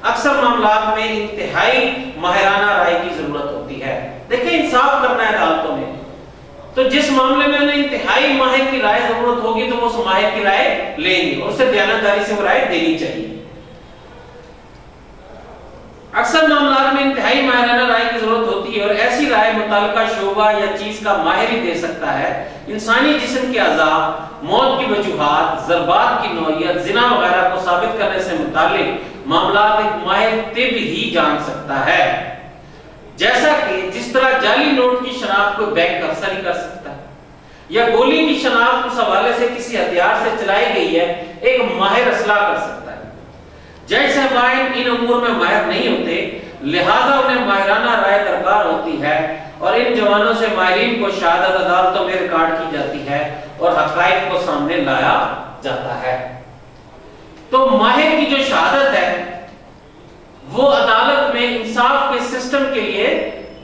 اکثر معاملات میں انتہائی ماہرانہ رائے کی ضرورت ہوتی ہے. دیکھیں انصاف کرنا ہے عدالتوں میں، تو جس معاملے میں انہیں انتہائی ماہر کی رائے ضرورت ہوگی تو وہ اس ماہر کی رائے لیں گے اور اسے دیانتداری سے وہ رائے دینی چاہیے. اکثر معاملات میں انتہائی ماہرانہ رائے کی ضرورت ہوتی ہے اور ایسی رائے متعلقہ شعبہ یا چیز کا ماہر ہی دے سکتا ہے. انسانی جسم کے اعضاء، موت کی وجوہات، ضربات کی نوعیت، زنا وغیرہ کو ثابت کرنے سے متعلق معاملات ایک ماہر طب ہی جان سکتا ہے. جیسا کہ جس طرح جعلی نوٹ کی شناخت کوئی بینک افسر ہی کر سکتا ہے یا گولی کی شناخت اس حوالے سے کسی ہتھیار سے چلائی گئی ہے ایک ماہر اسلحہ کر سکتا ہے. جج صاحبان ان امور میں ماہر نہیں ہوتے، لہذا انہیں ماہرانہ رائے درکار ہوتی ہے اور ان جوانوں سے ماہرین کو شہادت عدالتوں میں ریکارڈ کی جاتی ہے اور حقائق کو سامنے لایا جاتا ہے. تو ماہر کی جو شہادت ہے وہ عدالت میں انصاف کے سسٹم کے لیے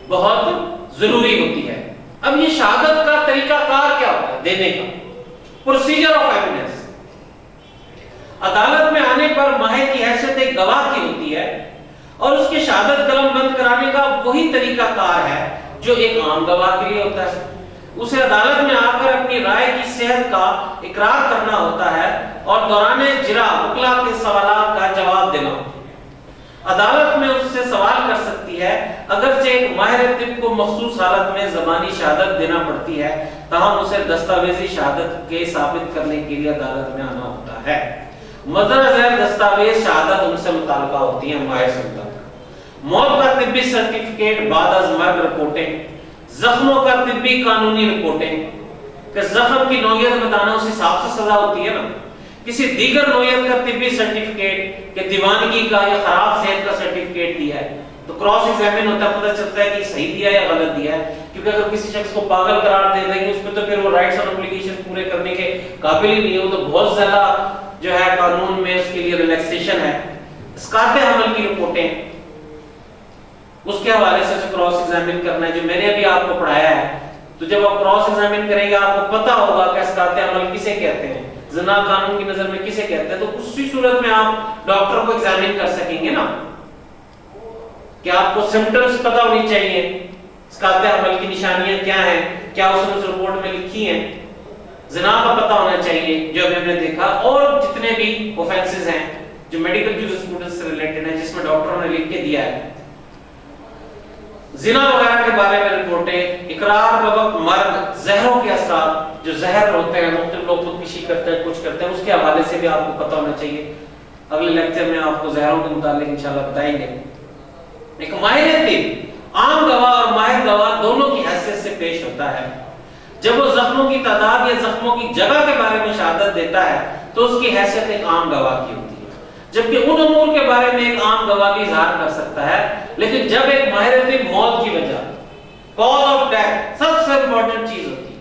بہت ضروری ہوتی ہے. اب یہ شہادت کا طریقہ کار کیا ہوتا ہے دینے کا؟ Procedure of evidence. عدالت میں آنے پر ماہر کی حیثیت ایک گواہ کی ہوتی ہے اور اس کی شہادت قلم بند کرانے کا وہی طریقہ کار ہے جو ایک عام گواہ کے لیے ہوتا ہے. اسے عدالت میں آ کر اپنی رائے کی صحت کا اقرار کرنا ہوتا ہے اور دوران اجرا وکلا کے سوالات کا جواب دینا ہوتا ہے. عدالت میں اس سے سوال کر سکتی ہے اگرچہ ایک ماہر طب کو مخصوص حالت میں زبانی شہادت دینا پڑتی ہے تاہم اسے دستاویزی شہادت کے ثابت کرنے کے لیے عدالت میں آنا ہوتا ہے. مدرہ ذیل دستاویز شہادت ان سے متعلقہ ہوتی ہے ماہر سے متعلقہ. موت کا طبی سرٹیفکیٹ بعد از مرگ رپورٹنگ, زخموں کا طبی قانونی رپورٹنگ کہ زخم کی نوعیت بتانا اس حساب سے سزا ہوتی ہے نا. کسی دیگر نوعیت کا طبی سرٹیفکیٹ کہ دیوانگی کا یا خراب صحت کا سرٹیفکیٹ دیا ہے تو کراس ایگزامن ہوتا ہے, پتہ چلتا ہے کہ صحیح دیا یا غلط دیا ہے. کیونکہ اگر کسی شخص کو پاگل قرار دے دیں گے اس پہ تو پھر وہ رائٹس اور اوبلیگیشن پورے کرنے کے قابل ہی نہیں ہے. وہ تو بہت زیادہ جو ہے قانون میں اس کے لیے ریلیکسیشن ہے. اسقاط حمل کی رپورٹیں اس کے حوالے سے کراس ایگزامن کرنا ہے جو میں نے ابھی آپ کو پڑھایا ہے. تو جب آپ کراس ایگزامن کریں گے آپ کو پتہ ہوگا کہ اسقاط حمل کسے کہتے ہیں, زنا قانون کی نظر میں کسے کہتے ہیں. تو اسی صورت میں آپ ڈاکٹر کو ایگزامن کر سکیں گے نا کہ آپ کو سمپٹمز پتہ ہونی چاہیے, اسقاط حمل کی نشانیاں کیا ہیں, کیا اس نے اس رپورٹ میں لکھی ہیں, زنا کا پتہ ہونا چاہیے جو ابھی ہم نے دیکھا, اور جتنے بھی اوفینسز ہیں جو میڈیکل جورسپروڈنس سے ریلیٹڈ ہیں جس میں ڈاکٹروں نے لکھ کے دیا ہے. زنا وغیرہ کے بارے میں رپورٹیں, اقرار بوقت مرگ, زہروں کے اثرات جو زہر ہوتے ہیں مختلف لوگ خودکشی کرتے ہیں کچھ کرتے ہیں اس کے حوالے سے بھی آپ کو پتہ ہونا چاہیے. اگلے لیکچر میں آپ کو زہروں کے متعلق انشاءاللہ بتائیں گے. ایک ماہر طب عام گواہ اور ماہر گواہ دونوں کی حیثیت سے پیش ہوتا ہے. جب وہ زخموں کی تعداد یا زخموں کی جگہ کے بارے میں شہادت دیتا ہے تو اس کی حیثیت ایک عام گواہ کی ہوتی ہے, جبکہ ان امور کے بارے میں ایک عام گواہ بھی اظہار کر سکتا ہے. لیکن جب ایک ماہر طب موت کی وجہ کاز آف ڈیتھ سب سے امپورٹنٹ چیز ہوتی ہے.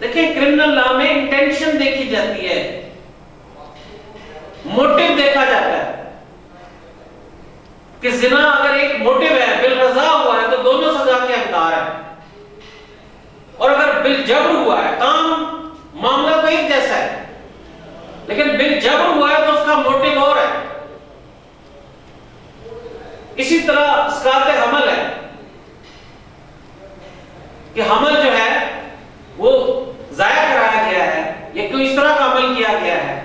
دیکھیں کرمنل لا میں انٹینشن دیکھی جاتی ہے, موٹیو دیکھا جاتا ہے کہ زنا اگر ایک موٹیو ہے بالرضا ہوا ہے تو دونوں سزا کے حقدار ہیں, اور اگر بالجبر ہوا ہے کام معاملہ تو ایک جیسا ہے لیکن بالجبر ہوا ہے تو اس کا موٹیو اور ہے. اسی طرح اسقاط حمل ہے کہ حمل جو ہے وہ ضائع کرایا گیا ہے یا کوئی اس طرح کا عمل کیا گیا ہے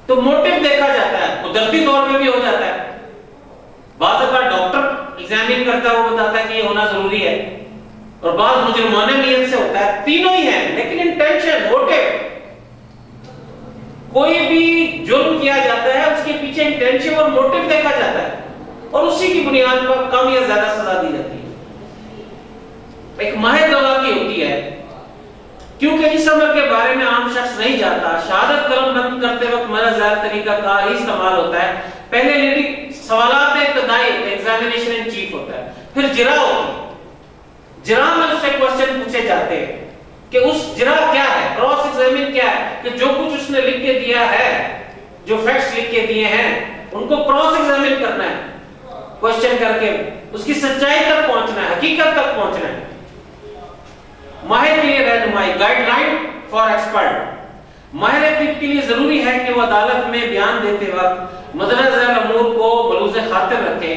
تو موٹیو دیکھا جاتا ہے, قدرتی طور پہ بھی ہو جاتا ہے. بعض اوقات ڈاکٹر ایگزامن کرتا ہے وہ بتاتا ہے کہ یہ ہونا ضروری ہے, اور بعض مجرمانہ نیت سے ہوتا ہے. تینوں ہی ہیں لیکن انٹینشن موٹیو, کوئی بھی جرم کیا جاتا ہے اس کے پیچھے انٹینشن اور موٹیو دیکھا جاتا ہے اور اسی کی بنیاد پر کم یا زیادہ سزا دی جاتی ہے. ایک ماہر گواہ کی ہوتی ہے کیونکہ اس عمل کے بارے میں عام شخص نہیں جانتا. شہادت قلم بند کرتے وقت مدرہ ذیل طریقہ کار ہی استعمال ہوتا ہے. پہلے لیڈنگ سوالات ابتدائی ایگزامینیشن ان چیف ہوتا ہے, پھر جرا ہوتی ہے. جرا میں اس سے کوسچن پوچھے جاتے ہیں کہ اس جرا کیا ہے, کراس ایگزامن کیا ہے, کہ جو کچھ اس نے لکھ کے دیا ہے, جو فیکٹس لکھ کے دیے ہیں ان کو کراس ایگزامن کرنا ہے, کوسچن کر کے اس کی سچائی تک پہنچنا ہے, حقیقت تک پہنچنا ہے. ماہر کے لیے رہنمائی, گائیڈ لائن فار ایکسپرٹ. ماہر طب کے لیے ضروری ہے کہ وہ عدالت میں بیان دیتے وقت مدرہ ذیل امور کو ملوز خاطر رکھے,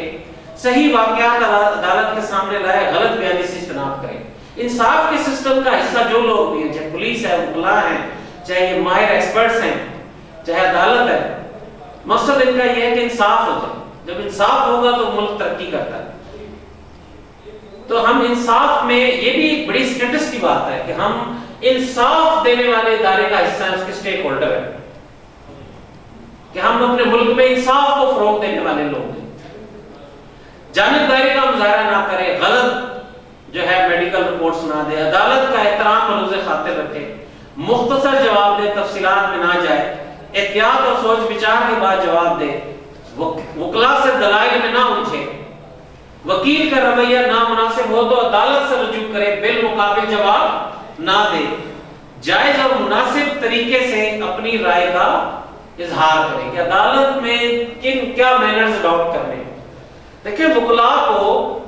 صحیح واقعات عدالت کے سامنے لائے, غلط بیانی سے اجتناب کرے. انصاف کے سسٹم کا حصہ جو لوگ بھی ہیں, چاہے پولیس ہے, وکلاء ہیں, چاہے یہ ماہر ایکسپرٹس ہیں, چاہے عدالت ہے, مقصد ان کا یہ ہے کہ انصاف ہو جائے. جب انصاف ہوگا تو ملک ترقی کرتا ہے. تو ہم انصاف میں یہ بھی ایک بڑی سٹیٹس کی بات ہے کہ ہم انصاف دینے والے ادارے کا حصہ ہیں, اس کے سٹیک ہولڈر ہیں, کہ ہم اپنے ملک میں انصاف کو فروغ دینے والے لوگ ہیں. جانبداری کا مظاہرہ نہ کرے, غلط جو ہے میڈیکل رپورٹس نہ دے, عدالت کا احترام ملوز خاطر رکھے, مختصر جواب دے, تفصیلات میں نہ جائے, احتیاط اور سوچ بچار کے بعد جواب دے, وکلاء سے دلائل میں نہ الجھے, وکیل کا رویہ نامناسب ہو تو عدالت سے رجوع کرے, بالمقابل جواب نہ دے, جائز اور مناسب طریقے سے اپنی رائے کا اظہار کرے کہ عدالت میں کیا مینرز اڈاپٹ کرنے ہیں. دیکھیں وکلاء کو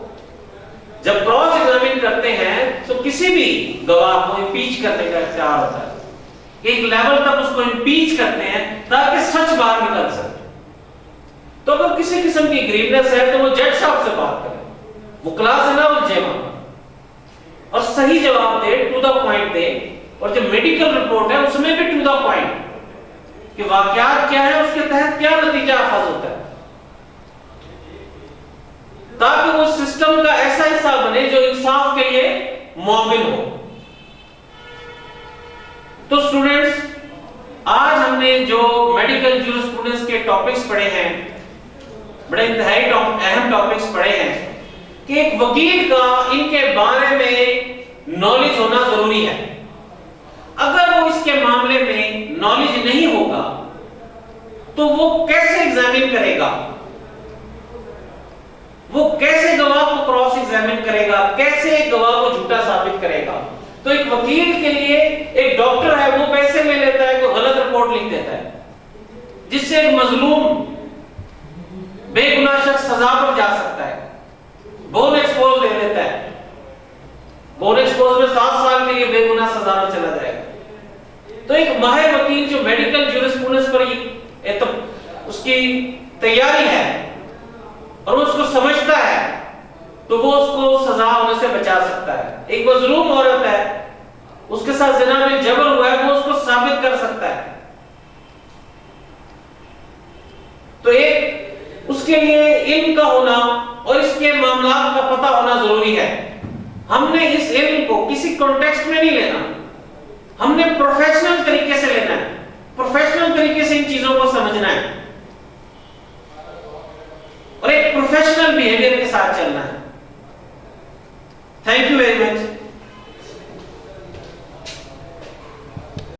جب کراس ایگزامن کرتے ہیں تو کسی بھی گواہ کو امپیچ کرنے کا اختیار ہوتا ہے, ایک لیول تک اس کو امپیچ کرتے ہیں تاکہ سچ باہر نکل سکے. تو اگر کسی قسم کی گریونس ہے تو وہ جج صاحب سے بات کرے, وکلاء سے نہ الجھے اور صحیح جواب دے, ٹو دا پوائنٹ دے. اور جو میڈیکل رپورٹ ہے اس میں بھی ٹو دا پوائنٹ کہ واقعات کیا ہے, اس کے تحت کیا نتیجہ اخذ ہوتا ہے. تاکہ وہ سسٹم کا ایسا حصہ بنے جو انصاف کے لیے معاون ہو۔ تو اسٹوڈنٹس، آج ہم نے جو میڈیکل جورسپروڈنس کے ٹاپکس پڑھے ہیں، بڑے انتہائی اہم ٹاپکس پڑھے ہیں کہ ایک وکیل کا ان کے بارے میں نالج ہونا ضروری ہے۔ اگر وہ اس کے معاملے میں نالج نہیں ہوگا تو وہ کیسے ایگزامن کرے گا، وہ کیسے گواہ کو کراس ایگزامن کرے گا، کیسے گواہ کو جھوٹا ثابت کرے گا؟ تو ایک وکیل کے لیے ایک ڈاکٹر ہے، وہ پیسے لے لیتا ہے، کوئی غلط رپورٹ لکھ دیتا ہے جس سے ایک مظلوم بے گناہ شخص سزا پر جا سکتا ہے، بون ایکسپوز دے دیتا ہے، بون ایکسپوز میں 7 سال کے لیے بے گناہ سزا میں چلا جائے گا۔ تو ایک ماہر وکیل جو میڈیکل جورسپروڈنس پر اس کی تیاری ہے اور وہ اس کو سمجھتا ہے تو وہ اس کو سزا ہونے سے بچا سکتا ہے۔ ایک مظلوم عورت ہے، اس کے ساتھ زنا بالجبر ہوا ہے، وہ اس کو ثابت کر سکتا ہے۔ تو ایک اس کے لیے علم کا ہونا اور اس کے معاملات کا پتہ ہونا ضروری ہے۔ ہم نے اس علم کو کسی کانٹیکسٹ میں نہیں لینا، ہم نے پروفیشنل طریقے سے لینا ہے، پروفیشنل طریقے سے ان چیزوں کو سمجھنا ہے اور ایک پروفیشنل بیہیویئر کے ساتھ چلنا ہے۔ Thank you very much.